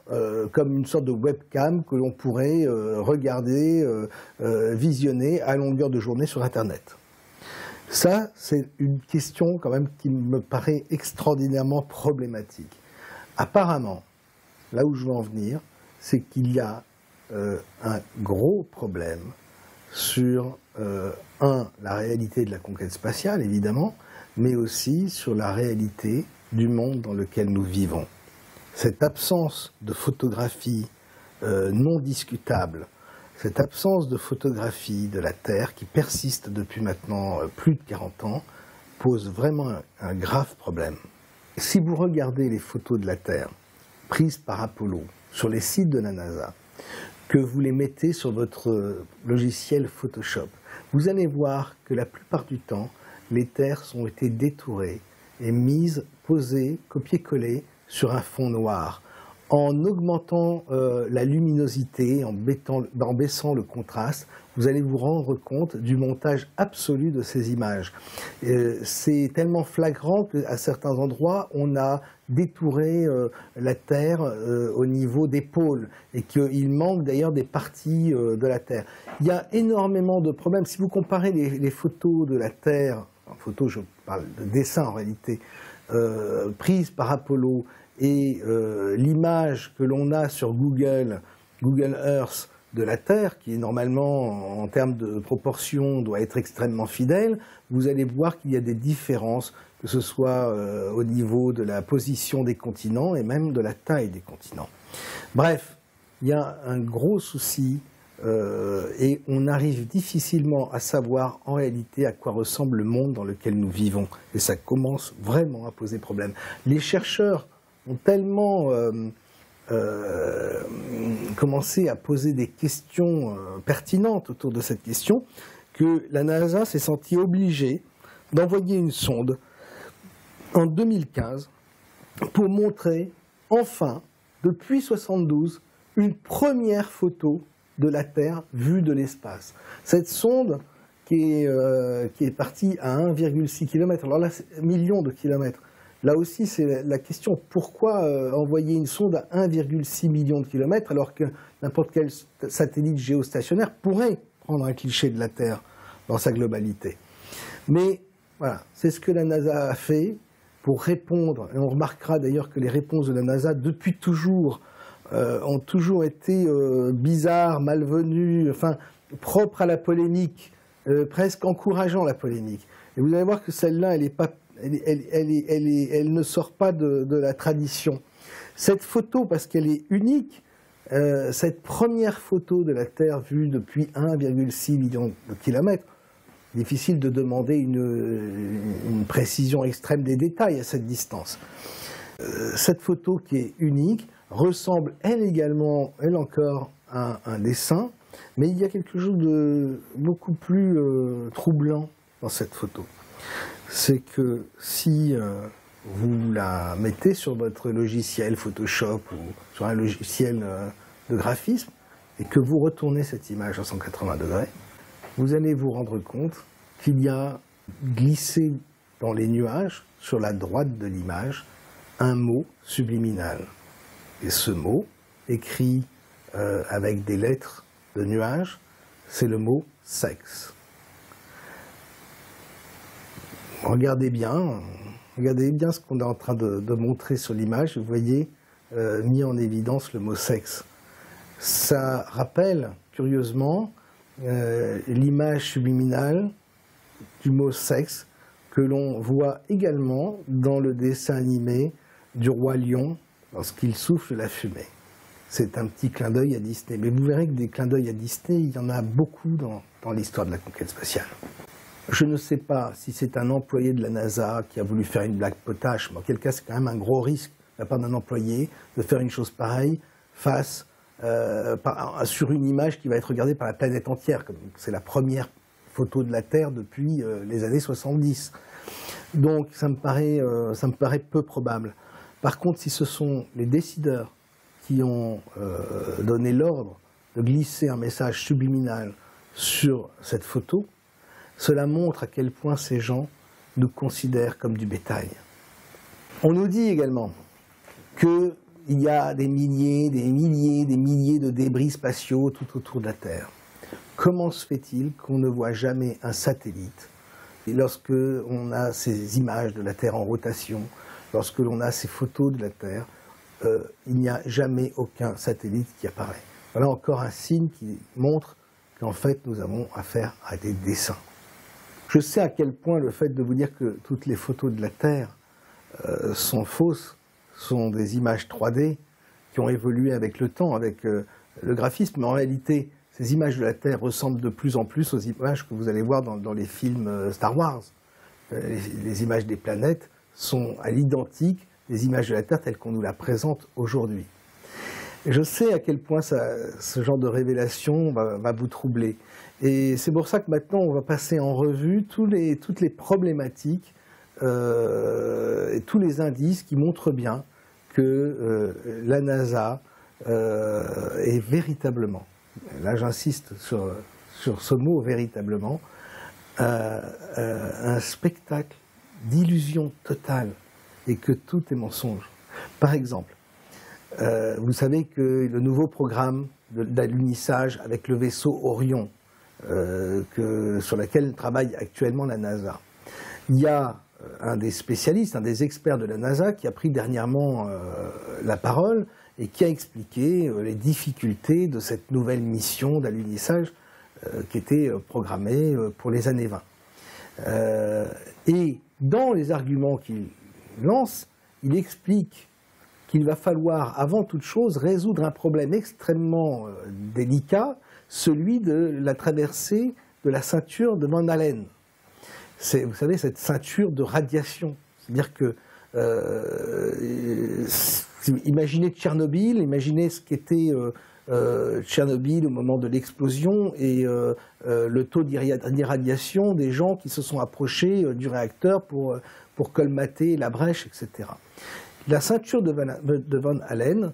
comme une sorte de webcam que l'on pourrait regarder, visionner à longueur de journée sur Internet? Ça, c'est une question quand même qui me paraît extraordinairement problématique. Apparemment, là où je veux en venir, c'est qu'il y a un gros problème sur, la réalité de la conquête spatiale, évidemment, mais aussi sur la réalité du monde dans lequel nous vivons. Cette absence de photographie non discutable, cette absence de photographie de la Terre qui persiste depuis maintenant plus de 40 ans, pose vraiment un grave problème. Si vous regardez les photos de la Terre prises par Apollo sur les sites de la NASA, que vous les mettez sur votre logiciel Photoshop, vous allez voir que la plupart du temps, les terres ont été détourées et mises, posées, copiées-collées sur un fond noir. En augmentant la luminosité, en baissant le contraste, vous allez vous rendre compte du montage absolu de ces images. C'est tellement flagrant qu'à certains endroits, on a détouré la Terre au niveau des pôles, et qu'il manque d'ailleurs des parties de la Terre. Il y a énormément de problèmes. Si vous comparez les photos de la Terre, en photo je parle de dessin en réalité, prises par Apollo, et l'image que l'on a sur Google Earth de la Terre, qui est normalement, en termes de proportion, doit être extrêmement fidèle, vous allez voir qu'il y a des différences, que ce soit au niveau de la position des continents et même de la taille des continents. Bref, il y a un gros souci et on arrive difficilement à savoir en réalité à quoi ressemble le monde dans lequel nous vivons. Et ça commence vraiment à poser problème. Les chercheurs ont tellement commencé à poser des questions pertinentes autour de cette question que la NASA s'est sentie obligée d'envoyer une sonde en 2015 pour montrer enfin, depuis 1972, une première photo de la Terre vue de l'espace. Cette sonde qui est partie à 1,6 km, alors là, c'est millions de kilomètres. Là aussi, c'est la question, pourquoi envoyer une sonde à 1,6 million de kilomètres alors que n'importe quel satellite géostationnaire pourrait prendre un cliché de la Terre dans sa globalité. Mais voilà, c'est ce que la NASA a fait pour répondre, et on remarquera d'ailleurs que les réponses de la NASA depuis toujours ont toujours été bizarres, malvenues, enfin propres à la polémique, presque encourageant la polémique. Et vous allez voir que celle-là, elle ne sort pas de la tradition. Cette photo, parce qu'elle est unique, cette première photo de la Terre vue depuis 1,6 million de kilomètres, difficile de demander une précision extrême des détails à cette distance. Cette photo qui est unique ressemble, elle également, elle encore, à un dessin, mais il y a quelque chose de beaucoup plus troublant dans cette photo. C'est que si vous la mettez sur votre logiciel Photoshop ou sur un logiciel de graphisme et que vous retournez cette image à 180 degrés, vous allez vous rendre compte qu'il y a glisser dans les nuages, sur la droite de l'image, un mot subliminal. Et ce mot, écrit avec des lettres de nuages, c'est le mot sexe. Regardez bien ce qu'on est en train de montrer sur l'image. Vous voyez mis en évidence le mot sexe. Ça rappelle, curieusement, l'image subliminale du mot sexe que l'on voit également dans le dessin animé du roi lion lorsqu'il souffle la fumée. C'est un petit clin d'œil à Disney. Mais vous verrez que des clins d'œil à Disney, il y en a beaucoup dans l'histoire de la conquête spatiale. Je ne sais pas si c'est un employé de la NASA qui a voulu faire une blague potache, mais en quel cas c'est quand même un gros risque de la part d'un employé de faire une chose pareille sur une image qui va être regardée par la planète entière. C'est la première photo de la Terre depuis les années 70. Donc ça me paraît peu probable. Par contre, si ce sont les décideurs qui ont donné l'ordre de glisser un message subliminal sur cette photo, cela montre à quel point ces gens nous considèrent comme du bétail. On nous dit également qu'il y a des milliers de débris spatiaux tout autour de la Terre. Comment se fait-il qu'on ne voit jamais un satellite? Et lorsque on a ces images de la Terre en rotation, lorsque l'on a ces photos de la Terre, il n'y a jamais aucun satellite qui apparaît. Voilà encore un signe qui montre qu'en fait nous avons affaire à des dessins. Je sais à quel point le fait de vous dire que toutes les photos de la Terre sont fausses, sont des images 3D qui ont évolué avec le temps, avec le graphisme, mais en réalité, ces images de la Terre ressemblent de plus en plus aux images que vous allez voir dans les films Star Wars. Les images des planètes sont à l'identique des images de la Terre telles qu'on nous la présente aujourd'hui. Et je sais à quel point ce genre de révélation va vous troubler. Et c'est pour ça que maintenant on va passer en revue toutes les problématiques et tous les indices qui montrent bien que la NASA est véritablement, là j'insiste sur ce mot véritablement, un spectacle d'illusion totale et que tout est mensonge. Par exemple, vous savez que le nouveau programme d'alunissage avec le vaisseau Orion, sur lequel travaille actuellement la NASA, il y a un des spécialistes, un des experts de la NASA qui a pris dernièrement la parole et qui a expliqué les difficultés de cette nouvelle mission d'alunissage qui était programmée pour les années 20. Et dans les arguments qu'il lance, il explique qu'il va falloir, avant toute chose, résoudre un problème extrêmement délicat, celui de la traversée de la ceinture de Van Allen. C'est, vous savez, cette ceinture de radiation. C'est-à-dire que, imaginez Tchernobyl, imaginez ce qu'était Tchernobyl au moment de l'explosion et le taux d'irradiation des gens qui se sont approchés du réacteur pour colmater la brèche, etc. La ceinture de Van Allen,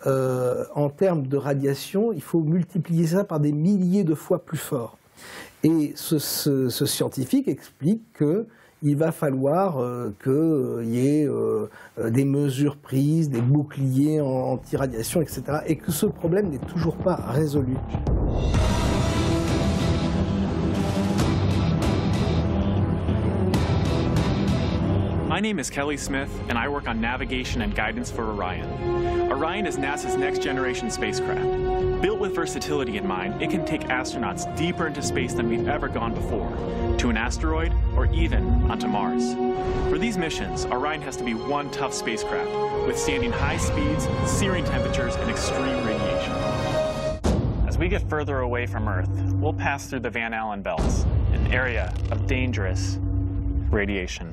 en termes de radiation, il faut multiplier ça par des milliers de fois plus fort. Et ce scientifique explique qu'il va falloir qu'il y ait des mesures prises, des boucliers anti-radiation, etc. Et que ce problème n'est toujours pas résolu. My name is Kelly Smith, and I work on navigation and guidance for Orion. Orion is NASA's next-generation spacecraft. Built with versatility in mind, it can take astronauts deeper into space than we've ever gone before, to an asteroid or even onto Mars. For these missions, Orion has to be one tough spacecraft, withstanding high speeds, searing temperatures, and extreme radiation. As we get further away from Earth, we'll pass through the Van Allen belts, an area of dangerous radiation.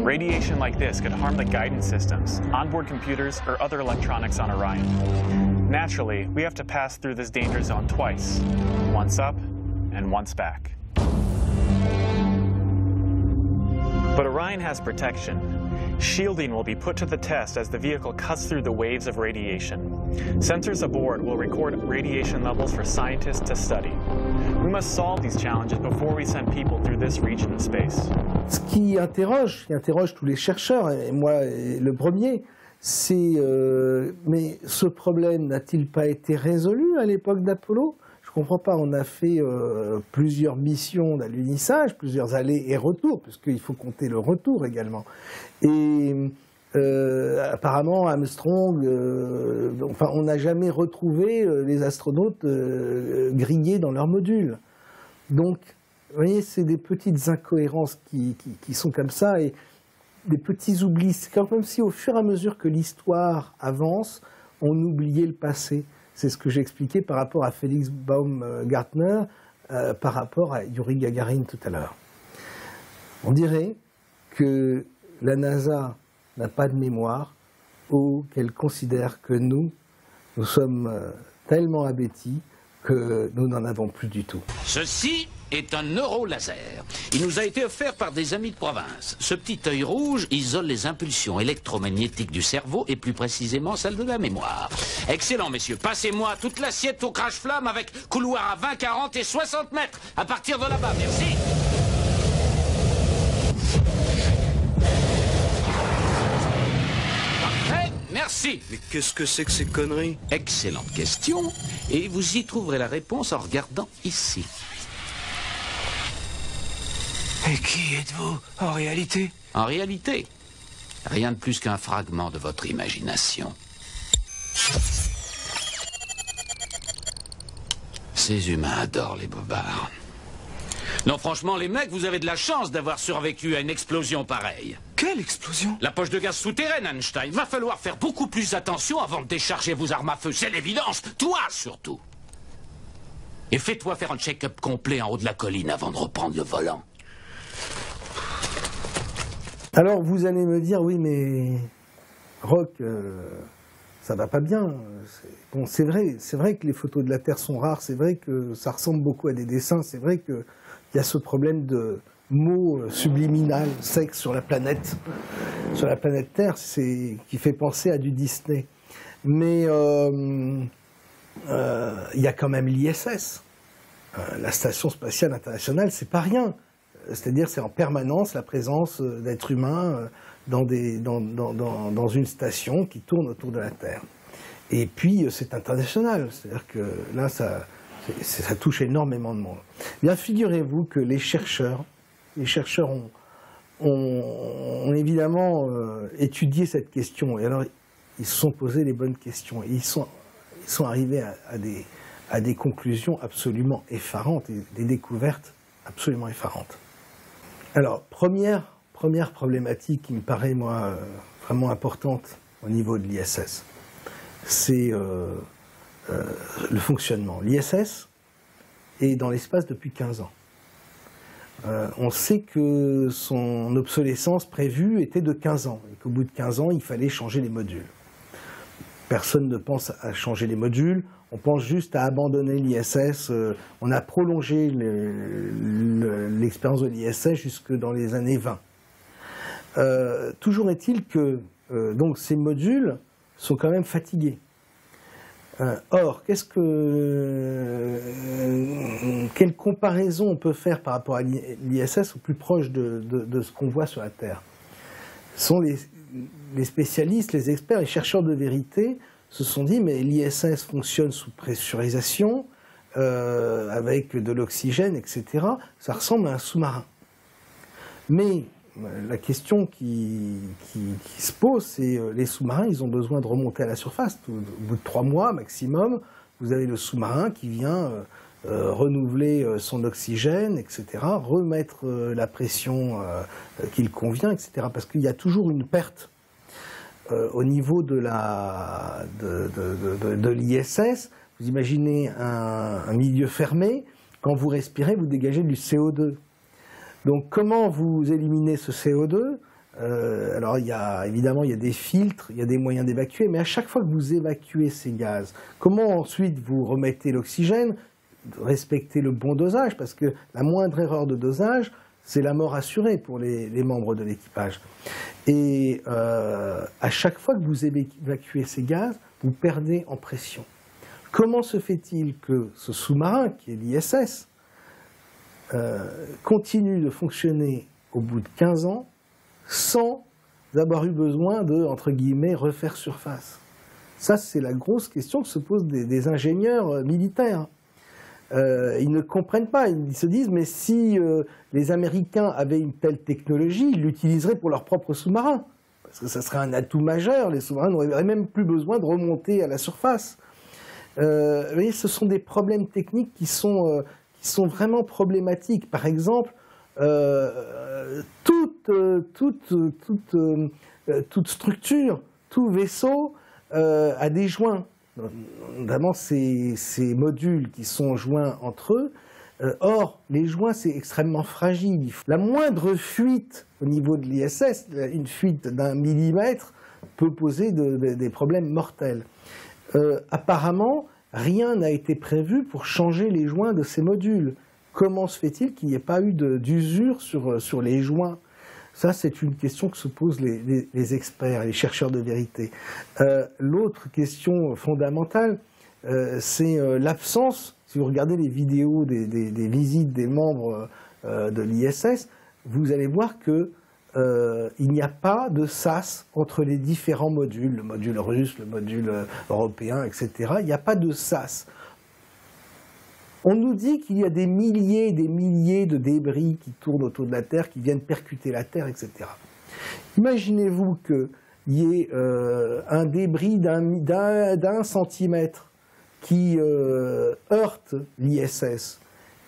Radiation like this could harm the guidance systems, onboard computers, or other electronics on Orion. Naturally, we have to pass through this danger zone twice, once up and once back. But Orion has protection. Shielding will be put to the test as the vehicle cuts through the waves of radiation. Sensors aboard will record radiation levels for scientists to study. We must solve these challenges before we send people through this region of space. Ce qui interroge tous les chercheurs, et moi le premier, c'est mais ce problème n'a-t-il pas été résolu à l'époque d'Apollo? Je ne comprends pas, on a fait plusieurs missions d'alunissage, plusieurs allers et retours, puisqu'il faut compter le retour également. Et apparemment, Armstrong, enfin, on n'a jamais retrouvé les astronautes grillés dans leur module. Donc, vous voyez, c'est des petites incohérences qui sont comme ça, et des petits oublis. C'est comme si au fur et à mesure que l'histoire avance, on oubliait le passé. C'est ce que j'ai expliqué par rapport à Félix Baumgartner, par rapport à Yuri Gagarin tout à l'heure. On dirait que la NASA n'a pas de mémoire, ou qu'elle considère que nous sommes tellement abétis que nous n'en avons plus du tout. Ceci est un neurolaser. Il nous a été offert par des amis de province. Ce petit œil rouge isole les impulsions électromagnétiques du cerveau et plus précisément celles de la mémoire. Excellent, messieurs. Passez-moi toute l'assiette au crash-flamme avec couloir à 20, 40 et 60 mètres. À partir de là-bas, merci. Parfait, merci. Mais qu'est-ce que c'est que ces conneries? Excellente question. Et vous y trouverez la réponse en regardant ici. Et qui êtes-vous, en réalité? En réalité, rien de plus qu'un fragment de votre imagination. Ces humains adorent les bobards. Non, franchement, les mecs, vous avez de la chance d'avoir survécu à une explosion pareille. Quelle explosion? La poche de gaz souterraine, Einstein. Va falloir faire beaucoup plus attention avant de décharger vos armes à feu. C'est l'évidence. Toi, surtout. Et fais-toi faire un check-up complet en haut de la colline avant de reprendre le volant. Alors vous allez me dire, oui mais Rock, ça va pas bien. Bon, c'est vrai que les photos de la Terre sont rares, c'est vrai que ça ressemble beaucoup à des dessins, c'est vrai qu'il y a ce problème de mots subliminal, sexe sur la planète Terre, qui fait penser à du Disney. Mais il y a quand même l'ISS, la Station Spatiale Internationale, c'est pas rien. C'est-à-dire c'est en permanence la présence d'êtres humains dans une station qui tourne autour de la Terre. Et puis c'est international, c'est-à-dire que là ça touche énormément de monde. Bien, figurez-vous que les chercheurs ont évidemment étudié cette question, et alors ils se sont posés les bonnes questions, et ils sont arrivés à des conclusions absolument effarantes, et des découvertes absolument effarantes. Alors, première problématique qui me paraît, moi, vraiment importante au niveau de l'ISS, c'est le fonctionnement. L'ISS est dans l'espace depuis 15 ans. On sait que son obsolescence prévue était de 15 ans, et qu'au bout de 15 ans, il fallait changer les modules. Personne ne pense à changer les modules, on pense juste à abandonner l'ISS. On a prolongé l'expérience de l'ISS jusque dans les années 20. Toujours est-il que donc ces modules sont quand même fatigués. Or, quelle comparaison on peut faire par rapport à l'ISS au plus proche de ce qu'on voit sur la Terre? Ce sont les spécialistes, les experts, les chercheurs de vérité se sont dit, mais l'ISS fonctionne sous pressurisation, avec de l'oxygène, etc. Ça ressemble à un sous-marin. Mais la question qui se pose, c'est les sous-marins, ils ont besoin de remonter à la surface. Au bout de 3 mois maximum, vous avez le sous-marin qui vient renouveler son oxygène, etc., remettre la pression qu'il convient, etc. Parce qu'il y a toujours une perte au niveau de l'ISS. Vous imaginez un milieu fermé, quand vous respirez, vous dégagez du CO2. Donc comment vous éliminez ce CO2 ? Alors évidemment il y a des filtres, il y a des moyens d'évacuer, mais à chaque fois que vous évacuez ces gaz, comment ensuite vous remettez l'oxygène ? Respecter le bon dosage, parce que la moindre erreur de dosage, c'est la mort assurée pour les membres de l'équipage. Et à chaque fois que vous évacuez ces gaz, vous perdez en pression. Comment se fait-il que ce sous-marin, qui est l'ISS, continue de fonctionner au bout de 15 ans sans avoir eu besoin de, entre guillemets, refaire surface? Ça, c'est la grosse question que se posent des ingénieurs militaires. Ils ne comprennent pas, ils se disent, mais si les Américains avaient une telle technologie, ils l'utiliseraient pour leurs propres sous-marins. Parce que ça serait un atout majeur, les sous-marins n'auraient même plus besoin de remonter à la surface. Vous voyez, ce sont des problèmes techniques qui sont vraiment problématiques. Par exemple, toute structure, tout vaisseau a des joints, notamment ces modules qui sont joints entre eux. Or, les joints, c'est extrêmement fragile. La moindre fuite au niveau de l'ISS, une fuite d'1 millimètre, peut poser des problèmes mortels. Apparemment, rien n'a été prévu pour changer les joints de ces modules. Comment se fait-il qu'il n'y ait pas eu d'usure sur les joints? Ça, c'est une question que se posent les experts, les chercheurs de vérité. L'autre question fondamentale, c'est l'absence. Si vous regardez les vidéos des visites des membres de l'ISS, vous allez voir qu'il n'y a pas de sas entre les différents modules, le module russe, le module européen, etc. Il n'y a pas de sas. On nous dit qu'il y a des milliers et des milliers de débris qui tournent autour de la Terre, qui viennent percuter la Terre, etc. Imaginez-vous qu'il y ait un débris d'un centimètre qui heurte l'ISS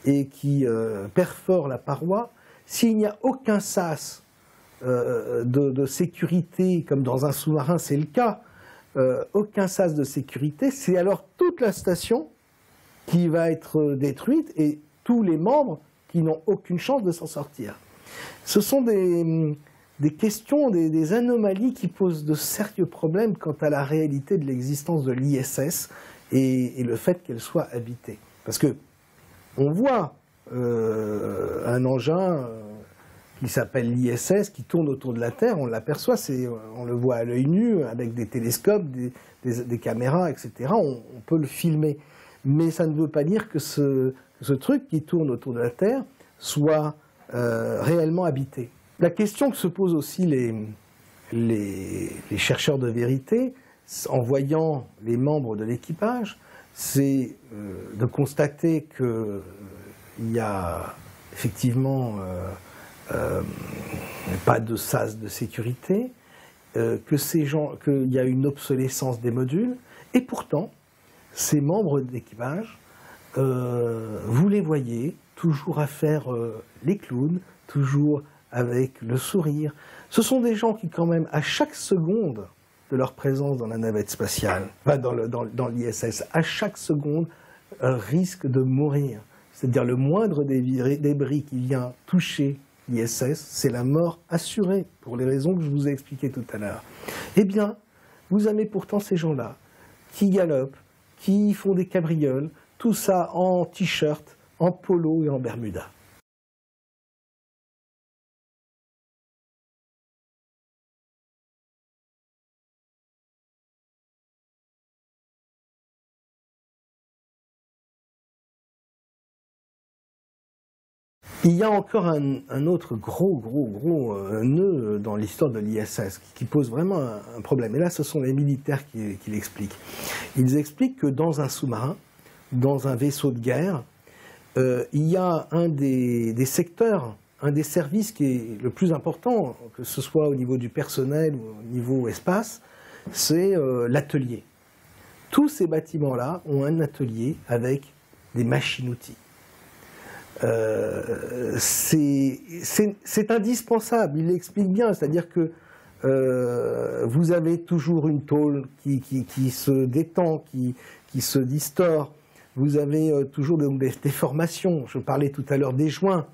et qui perfore la paroi. S'il n'y a aucun sas de sécurité, comme dans un sous-marin c'est le cas, aucun sas de sécurité, c'est alors toute la station qui va être détruite et tous les membres qui n'ont aucune chance de s'en sortir. Ce sont des questions, des anomalies qui posent de sérieux problèmes quant à la réalité de l'existence de l'ISS et le fait qu'elle soit habitée. Parce que on voit un engin qui s'appelle l'ISS qui tourne autour de la Terre, on l'aperçoit, on le voit à l'œil nu avec des télescopes, des caméras, etc. On peut le filmer. Mais ça ne veut pas dire que ce truc qui tourne autour de la Terre soit réellement habité. La question que se posent aussi les chercheurs de vérité, en voyant les membres de l'équipage, c'est de constater qu'il y a effectivement pas de sas de sécurité, qu'il y a une obsolescence des modules, et pourtant, ces membres d'équipage, vous les voyez toujours à faire les clowns, toujours avec le sourire. Ce sont des gens qui, quand même, à chaque seconde de leur présence dans la navette spatiale, enfin dans l'ISS, à chaque seconde, risquent de mourir. C'est-à-dire le moindre débris qui vient toucher l'ISS, c'est la mort assurée, pour les raisons que je vous ai expliquées tout à l'heure. Eh bien, vous avez pourtant ces gens-là qui galopent, qui font des cabrioles, tout ça en t-shirt, en polo et en bermuda. Il y a encore un autre gros nœud dans l'histoire de l'ISS qui pose vraiment un problème. Et là, ce sont les militaires qui l'expliquent. Ils expliquent que dans un sous-marin, dans un vaisseau de guerre, il y a un des secteurs, un des services qui est le plus important, que ce soit au niveau du personnel ou au niveau espace, c'est l'atelier. Tous ces bâtiments-là ont un atelier avec des machines-outils. C'est indispensable, il l'explique bien, c'est-à-dire que vous avez toujours une tôle qui se détend, qui se distord, vous avez toujours des déformations, je parlais tout à l'heure des joints.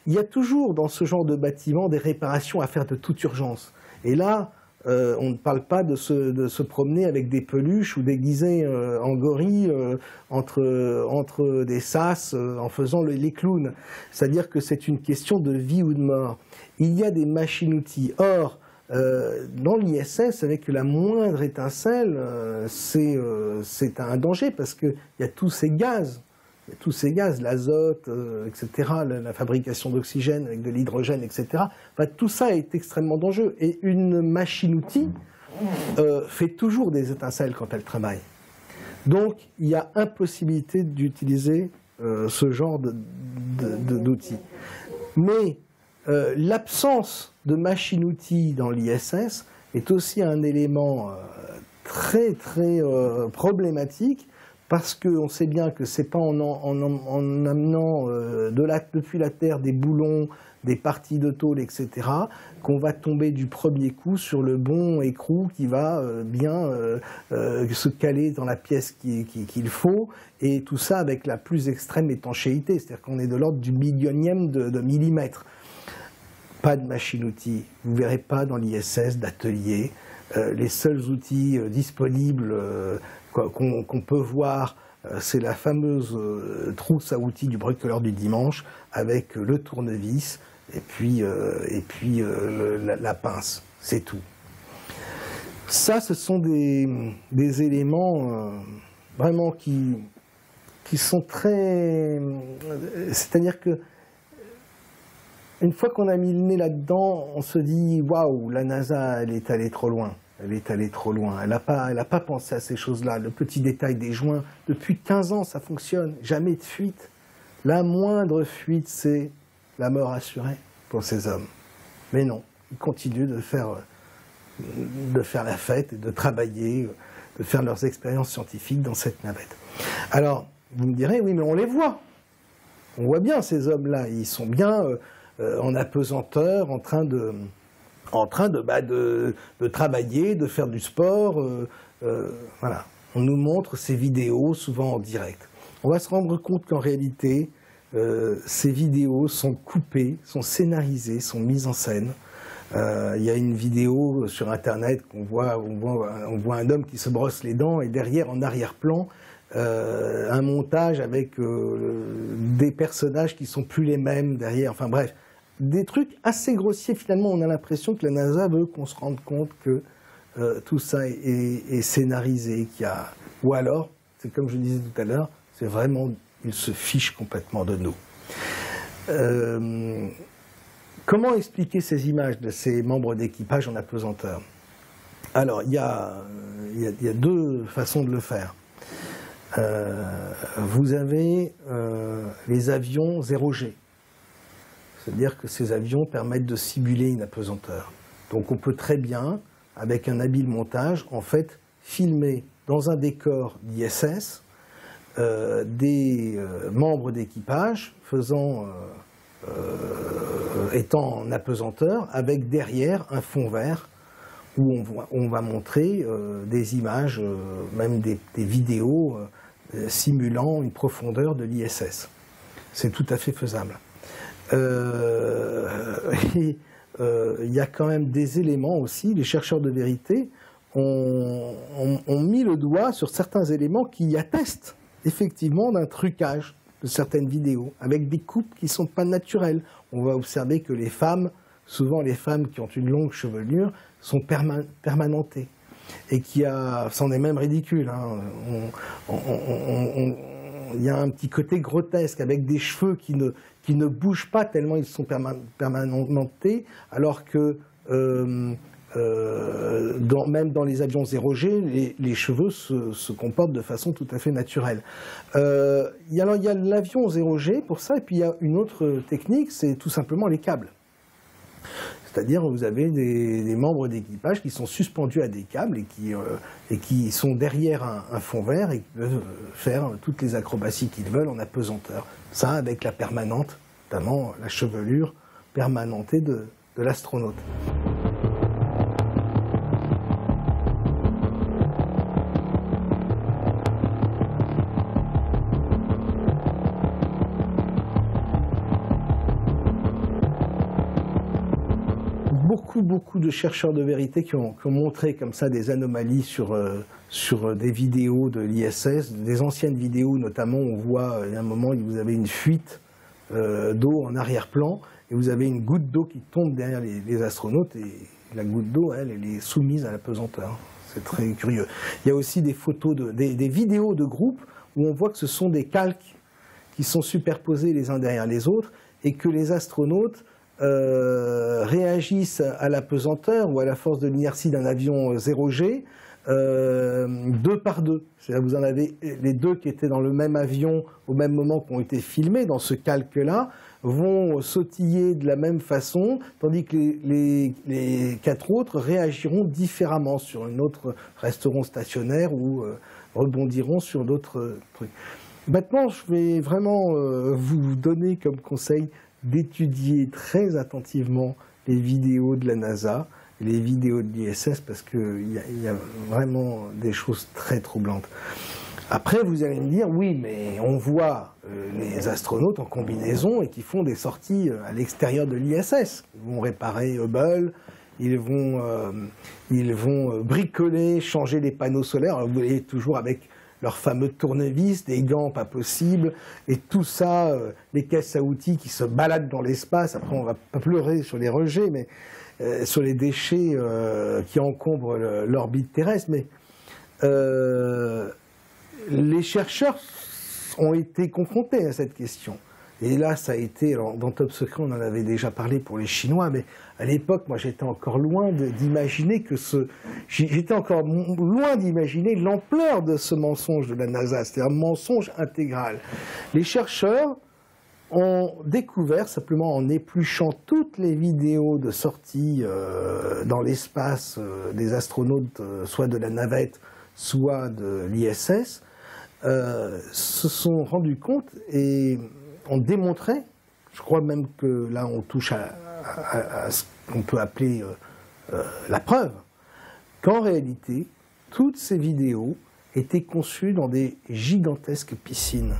Il y a toujours dans ce genre de bâtiment des réparations à faire de toute urgence. Et là, on ne parle pas de se promener avec des peluches ou déguisés en gorille entre des sas en faisant les clowns. C'est-à-dire que c'est une question de vie ou de mort. Il y a des machines-outils. Or, dans l'ISS, avec la moindre étincelle, c'est un danger parce qu'il y a tous ces gaz Il y a tous ces gaz, l'azote, etc., la fabrication d'oxygène avec de l'hydrogène, etc. Enfin, tout ça est extrêmement dangereux. Et une machine-outil fait toujours des étincelles quand elle travaille. Donc, il y a impossibilité d'utiliser ce genre d'outils. Mais l'absence de machine-outil dans l'ISS est aussi un élément très problématique, parce qu'on sait bien que c'est pas en amenant depuis la Terre des boulons, des parties de tôle, etc., qu'on va tomber du premier coup sur le bon écrou qui va bien se caler dans la pièce qu'il faut, et tout ça avec la plus extrême étanchéité, c'est-à-dire qu'on est de l'ordre du millionième de millimètre. Pas de machine-outil, vous ne verrez pas dans l'ISS d'atelier. Les seuls outils disponibles qu'on peut voir, c'est la fameuse trousse à outils du bricoleur du dimanche avec le tournevis et puis la pince, c'est tout. Ça, ce sont des éléments vraiment qui sont très... C'est-à-dire que une fois qu'on a mis le nez là-dedans, on se dit « Waouh, la NASA, elle est allée trop loin. Elle est allée trop loin. Elle n'a pas pensé à ces choses-là. Le petit détail des joints, depuis 15 ans, ça fonctionne. Jamais de fuite. La moindre fuite, c'est la mort assurée pour ces hommes. Mais non, ils continuent de faire la fête, et de travailler, de faire leurs expériences scientifiques dans cette navette. Alors, vous me direz, oui, mais on les voit. On voit bien ces hommes-là. Ils sont bien en apesanteur, en train de travailler, de faire du sport. Voilà. On nous montre ces vidéos, souvent en direct. On va se rendre compte qu'en réalité, ces vidéos sont coupées, sont scénarisées, sont mises en scène. Il y a une vidéo sur Internet qu'on voit, on voit un homme qui se brosse les dents, et derrière, en arrière-plan, un montage avec des personnages qui ne sont plus les mêmes derrière. Enfin bref, des trucs assez grossiers. Finalement, on a l'impression que la NASA veut qu'on se rende compte que tout ça est scénarisé. Ou alors, c'est comme je disais tout à l'heure, c'est vraiment, ils se fichent complètement de nous. Comment expliquer ces images de ces membres d'équipage en apesanteur? Alors, il y a deux façons de le faire. Vous avez les avions 0G. C'est-à-dire que ces avions permettent de simuler une apesanteur. Donc on peut très bien, avec un habile montage, en fait, filmer dans un décor d'ISS des membres d'équipage étant en apesanteur, avec derrière un fond vert où on va montrer des images, même des vidéos simulant une profondeur de l'ISS. C'est tout à fait faisable. Il y a quand même des éléments aussi, les chercheurs de vérité ont mis le doigt sur certains éléments qui attestent effectivement d'un trucage de certaines vidéos, avec des coupes qui ne sont pas naturelles. On va observer que les femmes, souvent les femmes qui ont une longue chevelure, sont permanentées. Et c'en est même ridicule. Hein. Il y a un petit côté grotesque, avec des cheveux qui ne bougent pas tellement ils sont permanentés, alors que même dans les avions 0G, les cheveux se comportent de façon tout à fait naturelle. Il y a l'avion 0G pour ça, et puis il y a une autre technique, c'est tout simplement les câbles. C'est-à-dire que vous avez des membres d'équipage qui sont suspendus à des câbles et qui sont derrière un fond vert et qui peuvent faire toutes les acrobaties qu'ils veulent en apesanteur. Ça avec la permanente, notamment la chevelure permanentée de l'astronaute. Beaucoup de chercheurs de vérité qui ont montré comme ça des anomalies sur des vidéos de l'ISS, des anciennes vidéos notamment. On voit il y a un moment où vous avez une fuite d'eau en arrière-plan et vous avez une goutte d'eau qui tombe derrière les astronautes, et la goutte d'eau, elle est soumise à la pesanteur. C'est très curieux. Il y a aussi des photos, des vidéos de groupe où on voit que ce sont des calques qui sont superposés les uns derrière les autres et que les astronautes réagissent à la pesanteur ou à la force de l'inertie d'un avion 0G deux par deux. C'est-à-dire vous en avez les deux qui étaient dans le même avion au même moment, qui ont été filmés dans ce calque-là, vont sautiller de la même façon, tandis que les quatre autres réagiront différemment sur une autre, resteront stationnaires ou rebondiront sur d'autres trucs. Maintenant, je vais vraiment vous donner comme conseil d'étudier très attentivement les vidéos de la NASA, les vidéos de l'ISS, parce qu'il y a vraiment des choses très troublantes. Après, vous allez me dire, oui, mais on voit les astronautes en combinaison et qui font des sorties à l'extérieur de l'ISS. Ils vont réparer Hubble, ils vont bricoler, changer les panneaux solaires. Alors, vous voyez, toujours avec leurs fameux tournevis, des gants pas possibles, et tout ça, les caisses à outils qui se baladent dans l'espace. Après, on va pas pleurer sur les rejets, mais sur les déchets qui encombrent l'orbite terrestre. Mais les chercheurs ont été confrontés à cette question. Et là, ça a été, alors, dans Top Secret, on en avait déjà parlé pour les Chinois, mais à l'époque, moi, j'étais encore loin d'imaginer l'ampleur de ce mensonge de la NASA, c'est-à-dire un mensonge intégral. Les chercheurs ont découvert, simplement en épluchant toutes les vidéos de sortie dans l'espace des astronautes, soit de la navette, soit de l'ISS, se sont rendus compte et ont démontré, je crois même que là on touche à ce qu'on peut appeler la preuve, qu'en réalité, toutes ces vidéos étaient conçues dans des gigantesques piscines.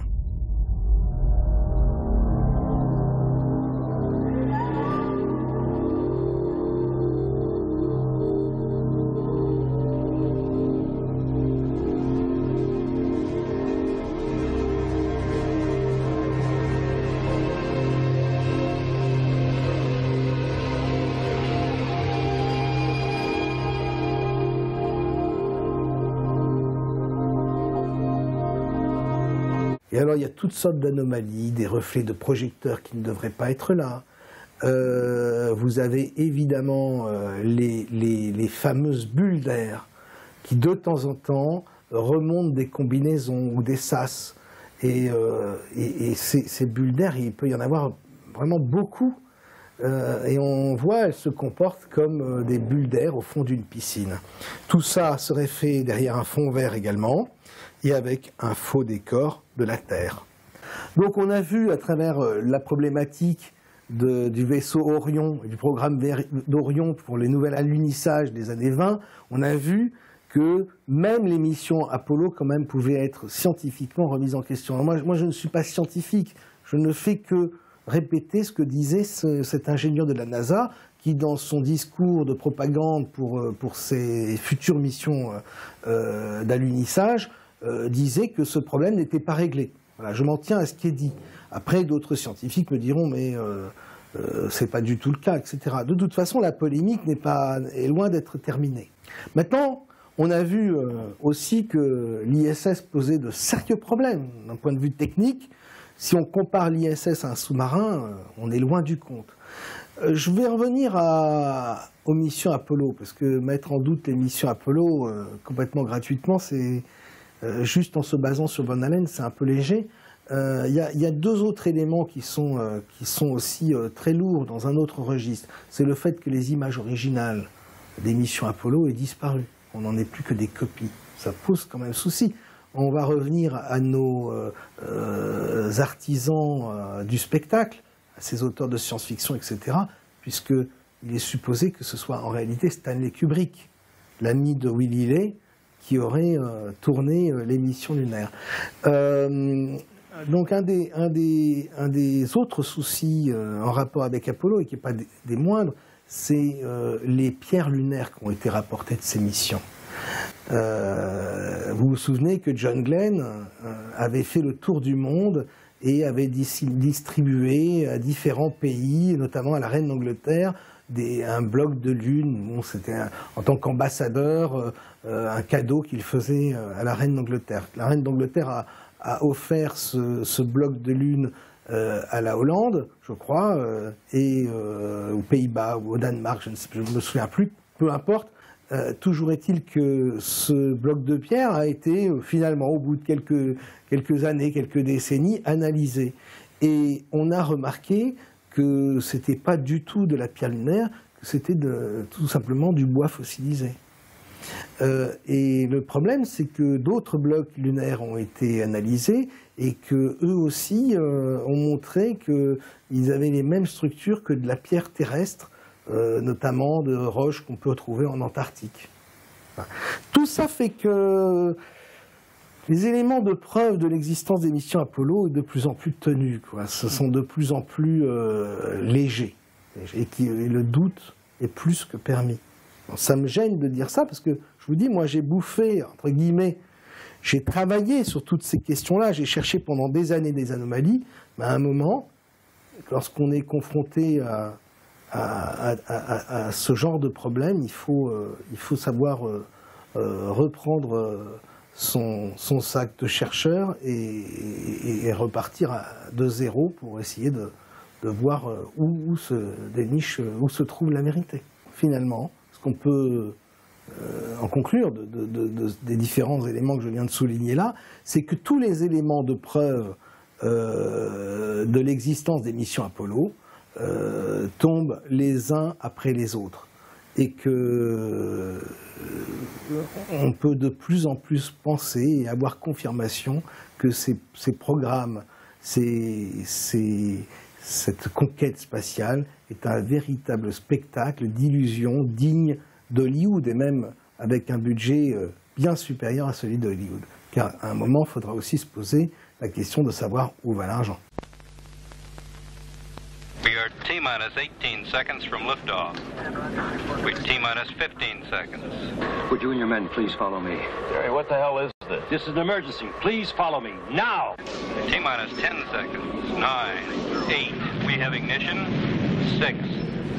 Et alors, il y a toutes sortes d'anomalies, des reflets de projecteurs qui ne devraient pas être là. Vous avez évidemment les fameuses bulles d'air qui, de temps en temps, remontent des combinaisons ou des sas. Et ces bulles d'air, il peut y en avoir vraiment beaucoup. Et on voit, elles se comportent comme des bulles d'air au fond d'une piscine. Tout ça serait fait derrière un fond vert également, et avec un faux décor de la Terre. Donc on a vu à travers la problématique du vaisseau Orion, et du programme d'Orion pour les nouvelles alunissage des années 20, on a vu que même les missions Apollo quand même pouvaient être scientifiquement remises en question. Alors moi je ne suis pas scientifique, je ne fais que répéter ce que disait cet ingénieur de la NASA qui, dans son discours de propagande pour ses futures missions d'alunissage, disait que ce problème n'était pas réglé. Voilà, je m'en tiens à ce qui est dit. Après, d'autres scientifiques me diront, mais c'est pas du tout le cas, etc. De toute façon, la polémique est loin d'être terminée. Maintenant, on a vu aussi que l'ISS posait de sérieux problèmes d'un point de vue technique. Si on compare l'ISS à un sous-marin, on est loin du compte. Je vais revenir aux missions Apollo, parce que mettre en doute les missions Apollo complètement gratuitement, c'est juste en se basant sur Van Allen, c'est un peu léger. Il y a deux autres éléments qui sont aussi très lourds dans un autre registre. C'est le fait que les images originales des missions Apollo aient disparu. On n'en est plus que des copies. Ça pose quand même souci. On va revenir à nos artisans du spectacle, à ces auteurs de science-fiction, etc., puisqu'il est supposé que ce soit en réalité Stanley Kubrick, l'ami de Willy Ley, qui aurait tourné les missions lunaires. Donc un des autres soucis en rapport avec Apollo, et qui n'est pas des moindres, c'est les pierres lunaires qui ont été rapportées de ces missions. Vous vous souvenez que John Glenn avait fait le tour du monde et avait distribué à différents pays, notamment à la reine d'Angleterre, un bloc de lune. Bon, c'était en tant qu'ambassadeur un cadeau qu'il faisait à la reine d'Angleterre. La reine d'Angleterre a offert ce bloc de lune à la Hollande, je crois, et aux Pays-Bas ou au Danemark, je ne me souviens plus, peu importe. Toujours est-il que ce bloc de pierre a été finalement, au bout de quelques années, quelques décennies, analysé. Et on a remarqué que ce n'était pas du tout de la pierre lunaire, que c'était tout simplement du bois fossilisé. Et le problème, c'est que d'autres blocs lunaires ont été analysés et qu'eux aussi ont montré qu'ils avaient les mêmes structures que de la pierre terrestre, notamment de roches qu'on peut retrouver en Antarctique. Tout ça fait que les éléments de preuve de l'existence des missions Apollo sont de plus en plus tenus, quoi. Ce sont de plus en plus légers, et le doute est plus que permis. Bon, ça me gêne de dire ça parce que, je vous dis, moi j'ai bouffé, entre guillemets, j'ai travaillé sur toutes ces questions-là, j'ai cherché pendant des années des anomalies, mais à un moment, lorsqu'on est confronté à ce genre de problème, il faut savoir reprendre son sac de chercheur et repartir de zéro pour essayer de voir où se trouve la vérité, finalement. Ce qu'on peut en conclure des différents éléments que je viens de souligner là, c'est que tous les éléments de preuve de l'existence des missions Apollo tombent les uns après les autres. Et que on peut de plus en plus penser et avoir confirmation que ces programmes, cette conquête spatiale est un véritable spectacle d'illusion digne d'Hollywood, et même avec un budget bien supérieur à celui de Hollywood. Car à un moment, il faudra aussi se poser la question de savoir où va l'argent. We are T-minus 18 seconds from liftoff. We're T-minus 15 seconds. Would you and your men please follow me? Jerry, what the hell is this? This is an emergency. Please follow me, now! T-minus 10 seconds. 9, 8. We have ignition. 6,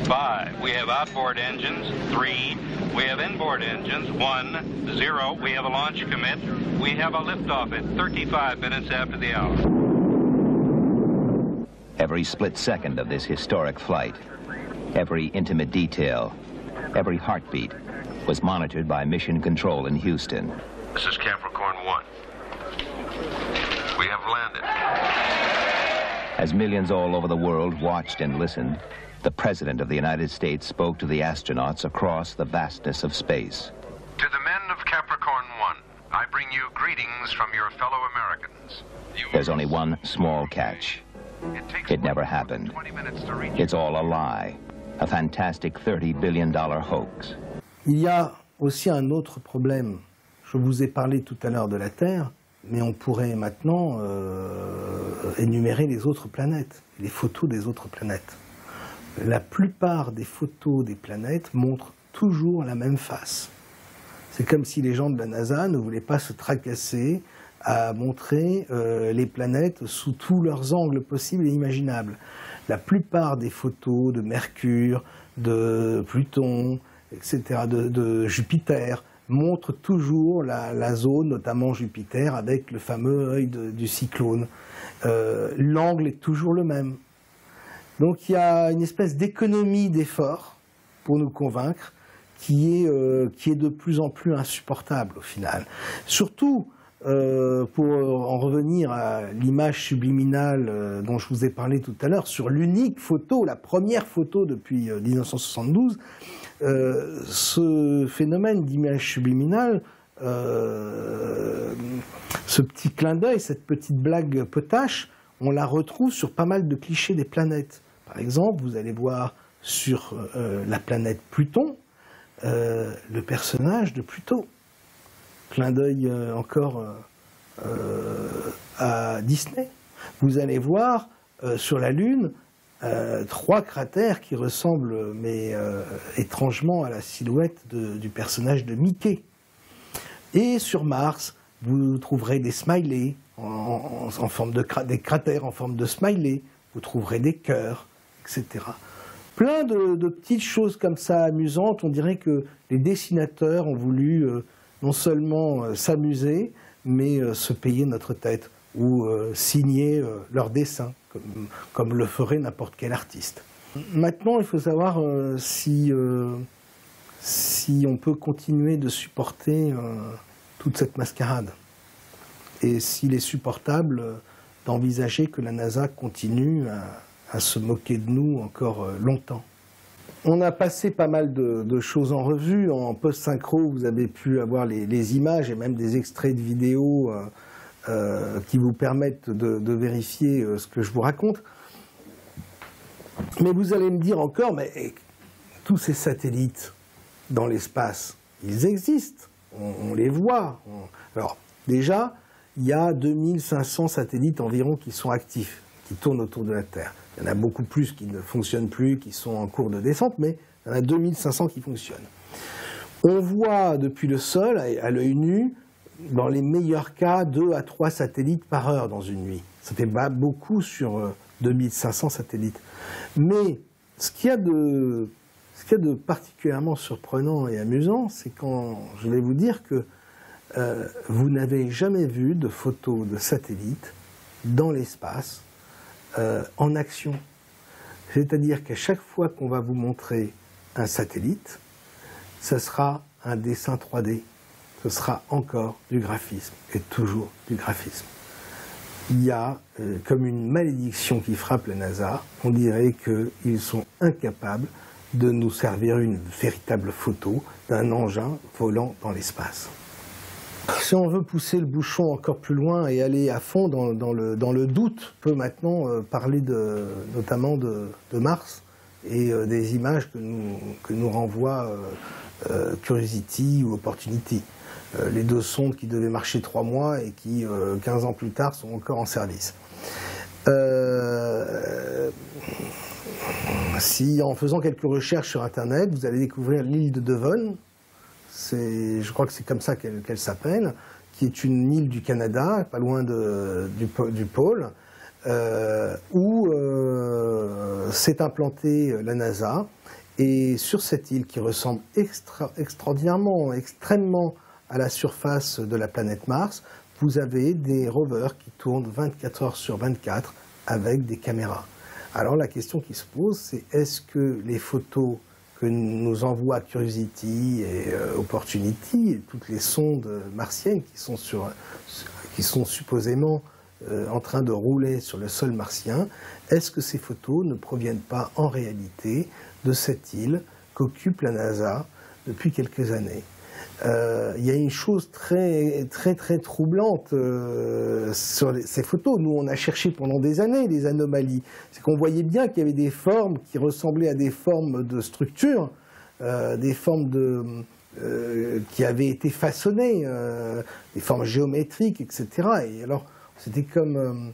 5. We have outboard engines. 3. We have inboard engines. 1, 0. We have a launch commit. We have a liftoff at 35 minutes after the hour. Every split second of this historic flight, every intimate detail, every heartbeat was monitored by Mission Control in Houston. This is Capricorn 1. We have landed. As millions all over the world watched and listened, the President of the United States spoke to the astronauts across the vastness of space. To the men of Capricorn 1, I bring you greetings from your fellow Americans. There's only one small catch. It never happened. It's all a lie, a fantastic $30 billion hoax. Il y a aussi un autre problème. Je vous ai parlé tout à l'heure de la Terre, mais on pourrait maintenant énumérer les autres planètes, les photos des autres planètes. La plupart des photos des planètes montrent toujours la même face. C'est comme si les gens de la NASA ne voulaient pas se tracasser à montrer les planètes sous tous leurs angles possibles et imaginables. La plupart des photos de Mercure, de Pluton, etc., de Jupiter, montrent toujours la zone, notamment Jupiter, avec le fameux œil du cyclone. L'angle est toujours le même. Donc il y a une espèce d'économie d'effort pour nous convaincre qui est de plus en plus insupportable au final. Surtout, pour en revenir à l'image subliminale dont je vous ai parlé tout à l'heure, sur l'unique photo, la première photo depuis 1972, ce phénomène d'image subliminale, ce petit clin d'œil, cette petite blague potache, on la retrouve sur pas mal de clichés des planètes. Par exemple, vous allez voir sur la planète Pluton, le personnage de Pluto. Clin d'œil encore à Disney. Vous allez voir sur la Lune 3 cratères qui ressemblent, mais étrangement, à la silhouette du personnage de Mickey. Et sur Mars, vous trouverez des smileys en forme des cratères en forme de smiley. Vous trouverez des cœurs, etc. Plein de petites choses comme ça amusantes. On dirait que les dessinateurs ont voulu non seulement s'amuser, mais se payer notre tête. ou signer leurs dessins, comme le ferait n'importe quel artiste. Maintenant, il faut savoir si on peut continuer de supporter toute cette mascarade, et s'il est supportable d'envisager que la NASA continue à se moquer de nous encore longtemps. On a passé pas mal de choses en revue. En post-synchro, vous avez pu avoir les images et même des extraits de vidéos qui vous permettent de vérifier ce que je vous raconte. Mais vous allez me dire encore, mais tous ces satellites dans l'espace, ils existent, on les voit. Alors déjà, il y a 2500 satellites environ qui sont actifs, qui tournent autour de la Terre. Il y en a beaucoup plus qui ne fonctionnent plus, qui sont en cours de descente, mais il y en a 2500 qui fonctionnent. On voit depuis le sol, à l'œil nu, dans les meilleurs cas, 2 à 3 satellites par heure dans une nuit. Ça fait pas beaucoup sur 2500 satellites. Mais ce qu'il y a de particulièrement surprenant et amusant, c'est quand je vais vous dire que vous n'avez jamais vu de photos de satellites dans l'espace en action. C'est-à-dire qu'à chaque fois qu'on va vous montrer un satellite, ce sera un dessin 3D. Ce sera encore du graphisme, et toujours du graphisme. Il y a comme une malédiction qui frappe la NASA. On dirait qu'ils sont incapables de nous servir une véritable photo d'un engin volant dans l'espace. Si on veut pousser le bouchon encore plus loin et aller à fond dans le doute, on peut maintenant parler notamment de Mars et des images que nous renvoie Curiosity ou Opportunity. Les 2 sondes qui devaient marcher 3 mois et qui, 15 ans plus tard, sont encore en service. Si en faisant quelques recherches sur Internet, vous allez découvrir l'île de Devon, je crois que c'est comme ça qu'elle s'appelle, qui est une île du Canada, pas loin du pôle, où s'est implantée la NASA. Et sur cette île qui ressemble extraordinairement, extrêmement à la surface de la planète Mars, vous avez des rovers qui tournent 24 heures sur 24 avec des caméras. Alors la question qui se pose, c'est est-ce que les photos que nous envoie Curiosity et Opportunity, et toutes les sondes martiennes qui sont supposément en train de rouler sur le sol martien, est-ce que ces photos ne proviennent pas en réalité de cette île qu'occupe la NASA depuis quelques années? Il y a une chose très troublante sur ces photos. Nous, on a cherché pendant des années les anomalies. C'est qu'on voyait bien qu'il y avait des formes qui ressemblaient à des formes de structures, des formes qui avaient été façonnées, des formes géométriques, etc. Et alors, c'était comme...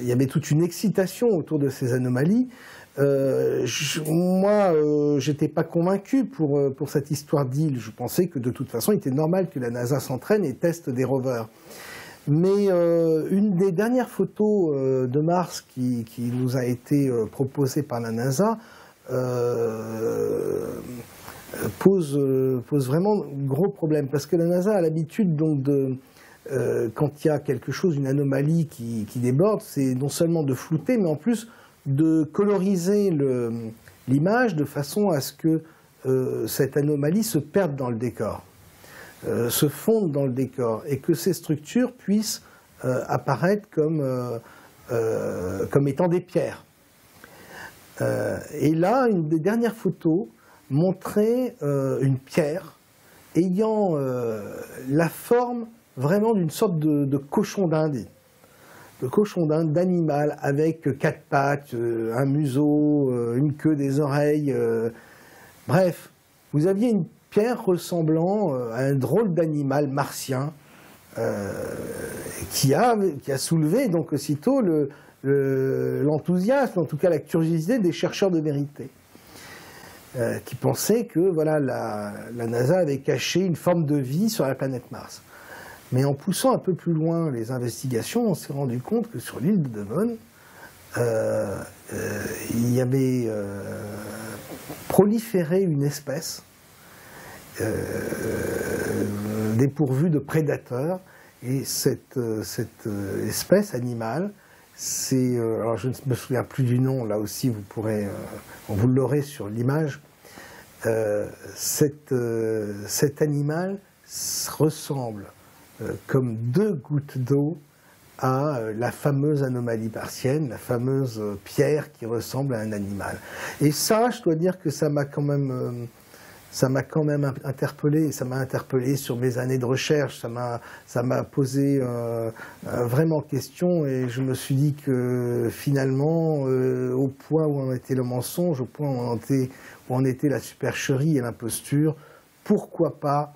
il y avait toute une excitation autour de ces anomalies. Moi, j'étais pas convaincu pour cette histoire d'île. Je pensais que de toute façon, il était normal que la NASA s'entraîne et teste des rovers. Mais une des dernières photos de Mars qui nous a été proposée par la NASA pose vraiment gros problème, parce que la NASA a l'habitude donc quand il y a quelque chose, une anomalie qui déborde, c'est non seulement de flouter, mais en plus de coloriser l'image de façon à ce que cette anomalie se perde dans le décor, se fonde dans le décor, et que ces structures puissent apparaître comme étant des pierres. Et là, une des dernières photos montrait une pierre ayant la forme vraiment d'une sorte de cochon d'Inde. Le cochon d'Inde, d'animal, avec 4 pattes, un museau, une queue, des oreilles. Bref, vous aviez une pierre ressemblant à un drôle d'animal martien qui a soulevé donc aussitôt l'enthousiasme, en tout cas la curiosité des chercheurs de vérité, qui pensaient que voilà, la NASA avait caché une forme de vie sur la planète Mars. Mais en poussant un peu plus loin les investigations, on s'est rendu compte que sur l'île de Devon, il y avait proliféré une espèce dépourvue de prédateurs Et cette espèce animale, c'est, alors je ne me souviens plus du nom, là aussi vous pourrez, vous l'aurez sur l'image, cet animal ressemble comme deux gouttes d'eau à la fameuse anomalie martienne, la fameuse pierre qui ressemble à un animal. Et ça, je dois dire que ça m'a quand même interpellé, ça m'a interpellé sur mes années de recherche, ça m'a posé vraiment question, et je me suis dit que finalement, au point où en était le mensonge, au point où en était la supercherie et l'imposture, pourquoi pas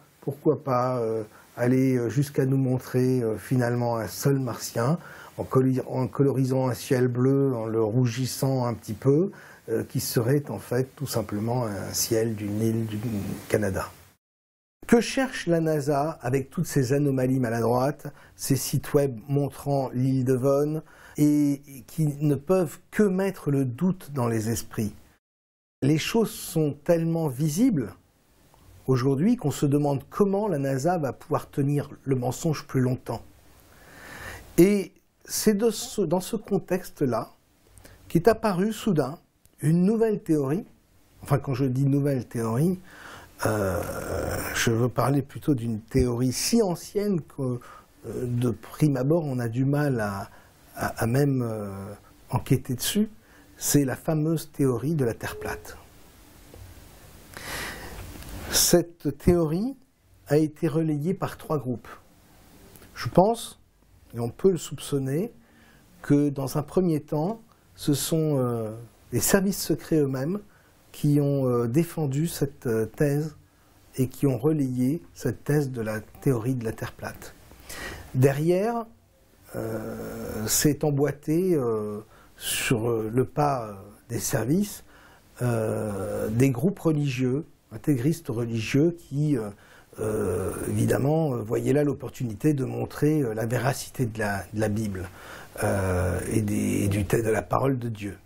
aller jusqu'à nous montrer finalement un sol martien, en colorisant un ciel bleu, en le rougissant un petit peu, qui serait en fait tout simplement un ciel d'une île du Canada. Que cherche la NASA avec toutes ces anomalies maladroites, ces sites web montrant l'île Devon, et qui ne peuvent que mettre le doute dans les esprits? Les choses sont tellement visibles aujourd'hui qu'on se demande comment la NASA va pouvoir tenir le mensonge plus longtemps. Et c'est dans ce contexte-là qu'est apparue soudain une nouvelle théorie. Enfin, quand je dis nouvelle théorie, je veux parler plutôt d'une théorie si ancienne que de prime abord on a du mal à même enquêter dessus. C'est la fameuse théorie de la Terre plate. Cette théorie a été relayée par 3 groupes. Je pense, et on peut le soupçonner, que dans un premier temps, ce sont les services secrets eux-mêmes qui ont défendu cette thèse et qui ont relayé cette thèse de la théorie de la Terre plate. Derrière, c'est emboîté sur le pas des services des groupes religieux, intégristes religieux qui, évidemment, voyaient là l'opportunité de montrer la véracité de la Bible et de la parole de Dieu.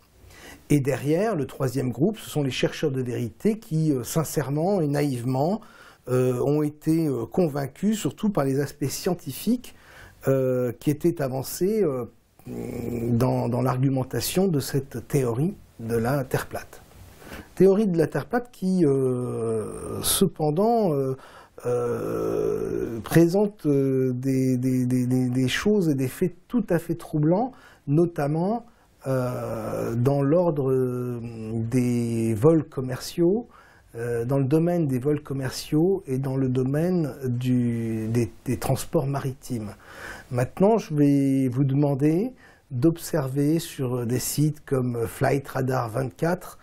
Et derrière, le 3e groupe, ce sont les chercheurs de vérité qui, sincèrement et naïvement, ont été convaincus, surtout par les aspects scientifiques qui étaient avancés dans l'argumentation de cette théorie de la Terre plate. Théorie de la Terre plate qui, cependant, présente des choses et des faits tout à fait troublants, notamment dans l'ordre des vols commerciaux, dans le domaine des vols commerciaux et dans le domaine des transports maritimes. Maintenant, je vais vous demander d'observer sur des sites comme Flight Radar 24,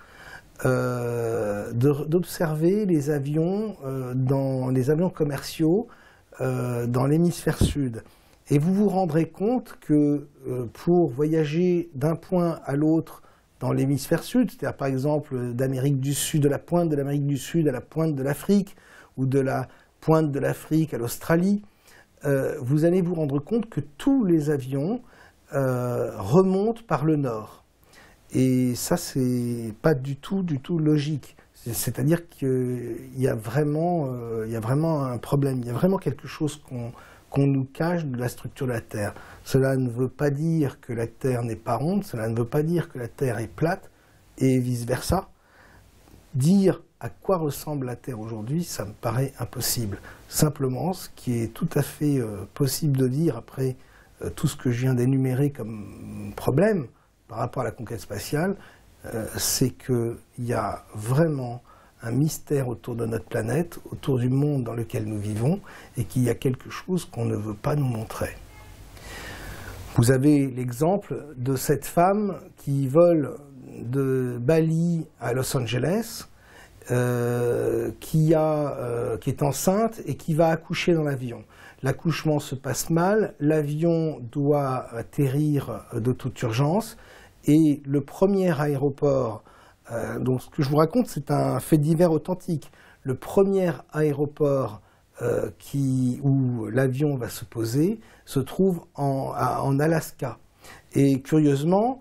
d'observer les avions commerciaux dans l'hémisphère sud. Et vous vous rendrez compte que pour voyager d'un point à l'autre dans l'hémisphère sud, c'est-à-dire par exemple d'Amérique du Sud, de la pointe de l'Amérique du Sud à la pointe de l'Afrique, ou de la pointe de l'Afrique à l'Australie, vous allez vous rendre compte que tous les avions remontent par le nord. Et ça, c'est pas du tout logique. C'est-à-dire qu'il y a vraiment un problème, il y a vraiment quelque chose qu'on nous cache de la structure de la Terre. Cela ne veut pas dire que la Terre n'est pas ronde, cela ne veut pas dire que la Terre est plate, et vice-versa. Dire à quoi ressemble la Terre aujourd'hui, ça me paraît impossible. Simplement, ce qui est tout à fait possible de dire après tout ce que je viens d'énumérer comme problème par rapport à la conquête spatiale, c'est qu'il y a vraiment un mystère autour de notre planète, autour du monde dans lequel nous vivons, et qu'il y a quelque chose qu'on ne veut pas nous montrer. Vous avez l'exemple de cette femme qui vole de Bali à Los Angeles, qui est enceinte et qui va accoucher dans l'avion. L'accouchement se passe mal, l'avion doit atterrir de toute urgence, et le premier aéroport, donc ce que je vous raconte, c'est un fait divers authentique. Le premier aéroport où l'avion va se poser se trouve en Alaska. Et curieusement,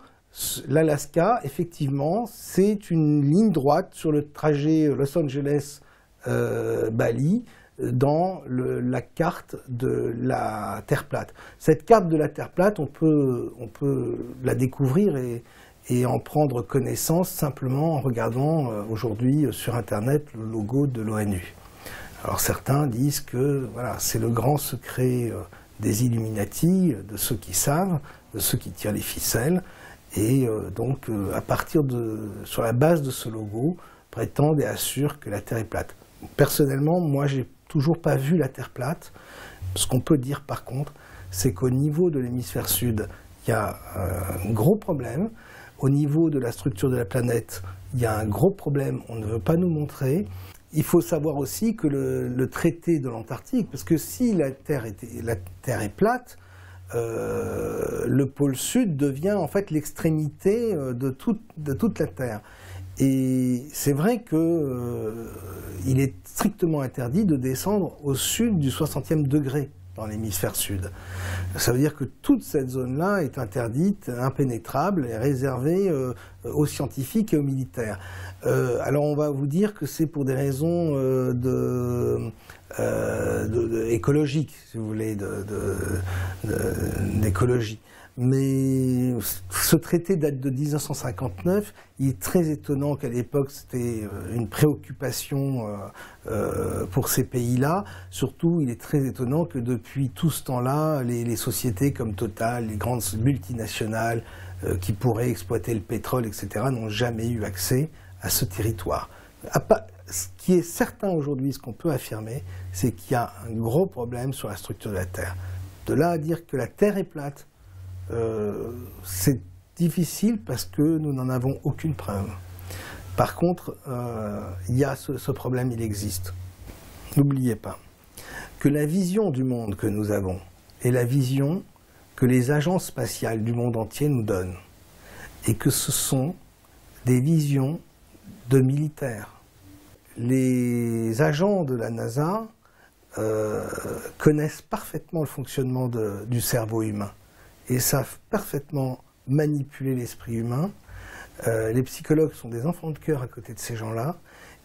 l'Alaska, effectivement, c'est une ligne droite sur le trajet Los Angeles-Bali, dans la carte de la Terre plate. Cette carte de la Terre plate, on peut la découvrir et en prendre connaissance simplement en regardant aujourd'hui sur Internet le logo de l'ONU. Alors certains disent que voilà, c'est le grand secret des Illuminati, de ceux qui savent, de ceux qui tirent les ficelles, et donc à partir sur la base de ce logo, prétendent et assurent que la Terre est plate. Personnellement, moi j'ai toujours pas vu la Terre plate. Ce qu'on peut dire par contre, c'est qu'au niveau de l'hémisphère sud, il y a un gros problème. Au niveau de la structure de la planète, il y a un gros problème, on ne veut pas nous montrer. Il faut savoir aussi que le traité de l'Antarctique, parce que si la Terre est plate, le pôle sud devient en fait l'extrémité de toute la Terre. Et c'est vrai qu'il est strictement interdit de descendre au sud du 60e degré dans l'hémisphère sud. Ça veut dire que toute cette zone-là est interdite, impénétrable et réservée aux scientifiques et aux militaires. Alors on va vous dire que c'est pour des raisons écologiques, si vous voulez, d'écologie. Mais ce traité date de 1959. Il est très étonnant qu'à l'époque, c'était une préoccupation pour ces pays-là. Surtout, il est très étonnant que depuis tout ce temps-là, les sociétés comme Total, les grandes multinationales qui pourraient exploiter le pétrole, etc., n'ont jamais eu accès à ce territoire. Ce qui est certain aujourd'hui, ce qu'on peut affirmer, c'est qu'il y a un gros problème sur la structure de la Terre. De là à dire que la Terre est plate, c'est difficile parce que nous n'en avons aucune preuve. Par contre, il y a ce problème, il existe. N'oubliez pas que la vision du monde que nous avons est la vision que les agences spatiales du monde entier nous donnent. Et que ce sont des visions de militaires. Les agents de la NASA connaissent parfaitement le fonctionnement du cerveau humain et savent parfaitement manipuler l'esprit humain. Les psychologues sont des enfants de cœur à côté de ces gens-là,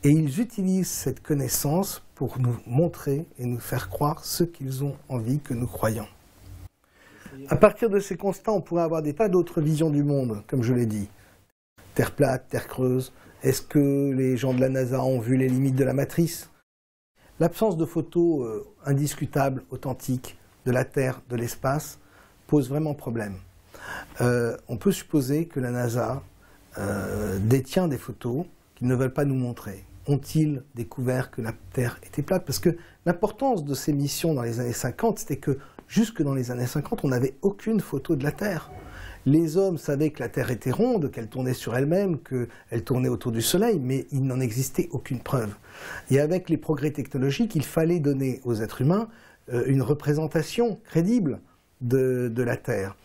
et ils utilisent cette connaissance pour nous montrer et nous faire croire ce qu'ils ont envie que nous croyions. À partir de ces constats, on pourrait avoir des tas d'autres visions du monde, comme je l'ai dit. Terre plate, terre creuse. Est-ce que les gens de la NASA ont vu les limites de la matrice? L'absence de photos indiscutables, authentiques, de la Terre, de l'espace, pose vraiment problème. On peut supposer que la NASA détient des photos qu'ils ne veulent pas nous montrer. Ont-ils découvert que la Terre était plate? Parce que l'importance de ces missions dans les années 50, c'était que jusque dans les années 50, on n'avait aucune photo de la Terre. Les hommes savaient que la Terre était ronde, qu'elle tournait sur elle-même, qu'elle tournait autour du Soleil, mais il n'en existait aucune preuve. Et avec les progrès technologiques, il fallait donner aux êtres humains une représentation crédible de la Terre.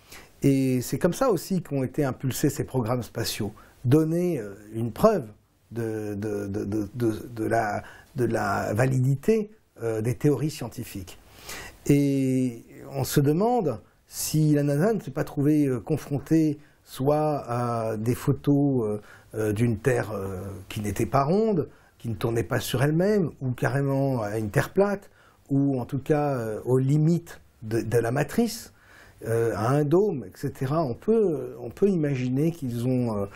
Et c'est comme ça aussi qu'ont été impulsés ces programmes spatiaux. Donner une preuve de la validité des théories scientifiques. Et on se demande si la NASA ne s'est pas trouvée confrontée soit à des photos d'une Terre qui n'était pas ronde, qui ne tournait pas sur elle-même, ou carrément à une Terre plate, ou en tout cas aux limites de la matrice, à un dôme, etc. On peut imaginer qu'ils ont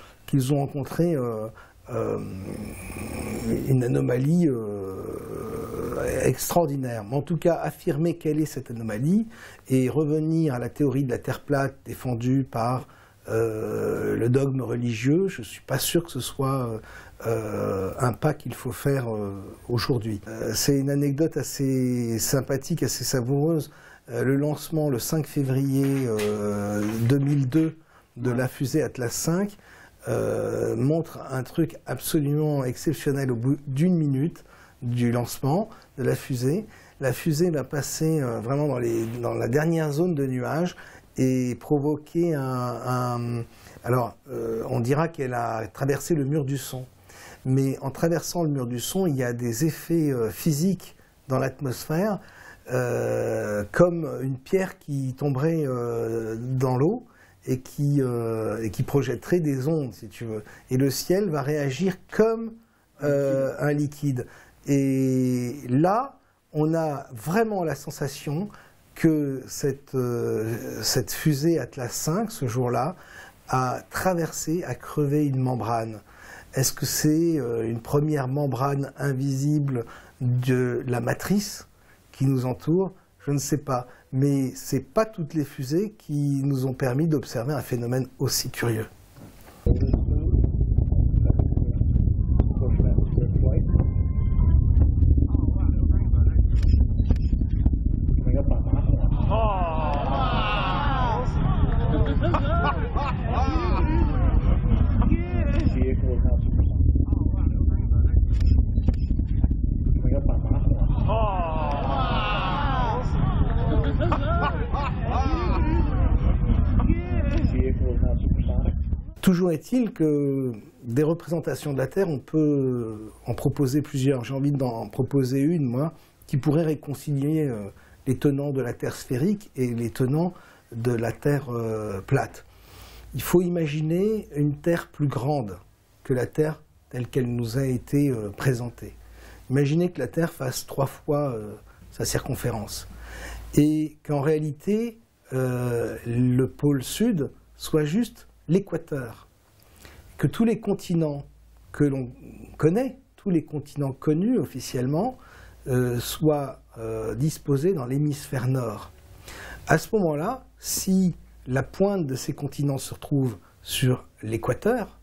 rencontré une anomalie extraordinaire. Mais en tout cas, affirmer quelle est cette anomalie et revenir à la théorie de la Terre plate défendue par le dogme religieux, je ne suis pas sûr que ce soit un pas qu'il faut faire aujourd'hui. C'est une anecdote assez sympathique, assez savoureuse. Le lancement le 5 février 2002 de la fusée Atlas V montre un truc absolument exceptionnel au bout d'une minute du lancement de la fusée. La fusée va passer vraiment dans la dernière zone de nuages et provoquer alors, on dira qu'elle a traversé le mur du son. Mais en traversant le mur du son, il y a des effets physiques dans l'atmosphère, comme une pierre qui tomberait dans l'eau et qui projetterait des ondes, si tu veux. Et le ciel va réagir comme un liquide. Et là, on a vraiment la sensation que cette fusée Atlas V, ce jour-là, a traversé, a crevé une membrane. Est-ce que c'est une première membrane invisible de la matrice qui nous entoure? Je ne sais pas. Mais ce n'est pas toutes les fusées qui nous ont permis d'observer un phénomène aussi curieux. Toujours est-il que des représentations de la Terre, on peut en proposer plusieurs. J'ai envie d'en proposer une, moi, qui pourrait réconcilier les tenants de la Terre sphérique et les tenants de la Terre plate. Il faut imaginer une Terre plus grande que la Terre telle qu'elle nous a été présentée. Imaginez que la Terre fasse 3 fois sa circonférence et qu'en réalité, le pôle sud soit juste l'équateur, que tous les continents que l'on connaît, tous les continents connus officiellement, soient disposés dans l'hémisphère nord. À ce moment-là, si la pointe de ces continents se retrouve sur l'équateur,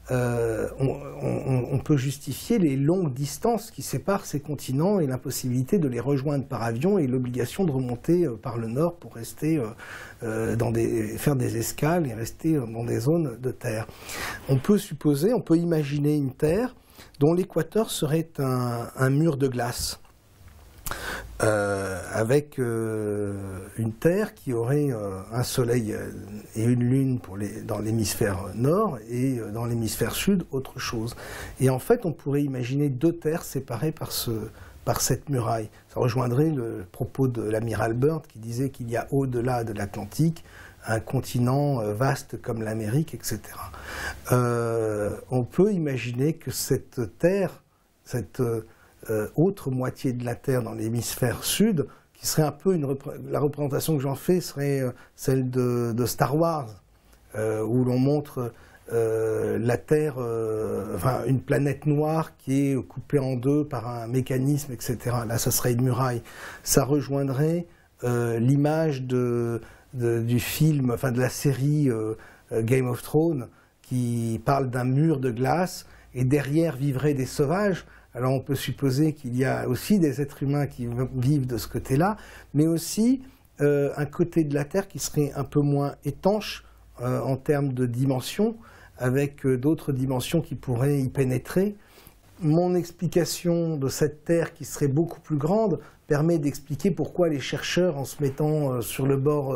on peut justifier les longues distances qui séparent ces continents et l'impossibilité de les rejoindre par avion et l'obligation de remonter par le nord pour rester faire des escales et rester dans des zones de terre. On peut supposer, on peut imaginer une terre dont l'équateur serait un mur de glace. Avec une Terre qui aurait un soleil et une lune dans l'hémisphère nord et dans l'hémisphère sud, autre chose. Et en fait, on pourrait imaginer 2 terres séparées par cette muraille. Ça rejoindrait le propos de l'amiral Byrd qui disait qu'il y a au-delà de l'Atlantique un continent vaste comme l'Amérique, etc. On peut imaginer que cette Terre, cette autre moitié de la Terre dans l'hémisphère sud, qui serait un peu la représentation que j'en fais serait celle de Star Wars, où l'on montre la Terre, enfin une planète noire qui est coupée en 2 par un mécanisme, etc. Là, ça serait une muraille. Ça rejoindrait l'image du film, enfin de la série Game of Thrones, qui parle d'un mur de glace, et derrière vivraient des sauvages. Alors on peut supposer qu'il y a aussi des êtres humains qui vivent de ce côté-là, mais aussi un côté de la Terre qui serait un peu moins étanche en termes de dimensions, avec d'autres dimensions qui pourraient y pénétrer. Mon explication de cette Terre qui serait beaucoup plus grande permet d'expliquer pourquoi les chercheurs, en se mettant sur le bord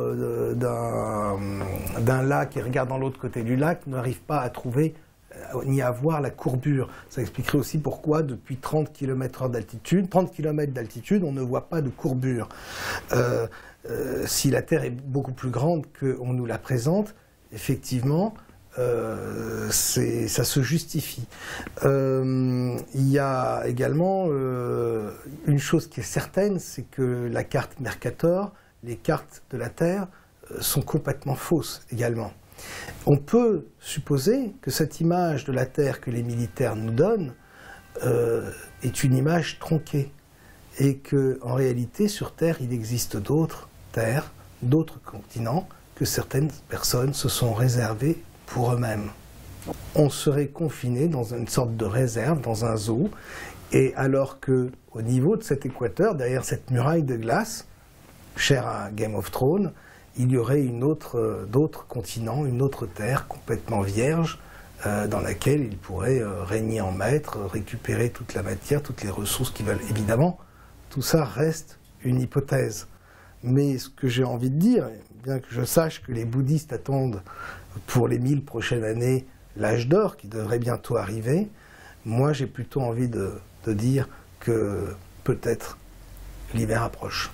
d'un lac et regardant l'autre côté du lac, n'arrivent pas à trouver ni à voir la courbure. Ça expliquerait aussi pourquoi depuis 30 km d'altitude, on ne voit pas de courbure. Si la Terre est beaucoup plus grande qu'on nous la présente, effectivement, ça se justifie. Il y a également une chose qui est certaine, c'est que la carte Mercator, les cartes de la Terre, sont complètement fausses également. On peut supposer que cette image de la Terre que les militaires nous donnent est une image tronquée et qu'en réalité, sur Terre, il existe d'autres terres, d'autres continents que certaines personnes se sont réservés pour eux-mêmes. On serait confiné dans une sorte de réserve, dans un zoo, et alors qu'au niveau de cet équateur, derrière cette muraille de glace, chère à Game of Thrones, il y aurait d'autres continents, une autre terre complètement vierge, dans laquelle ils pourraient régner en maître, récupérer toute la matière, toutes les ressources qu'ils veulent. Évidemment, tout ça reste une hypothèse. Mais ce que j'ai envie de dire, bien que je sache que les bouddhistes attendent pour les 1000 prochaines années l'âge d'or qui devrait bientôt arriver, moi j'ai plutôt envie de dire que peut-être l'hiver approche.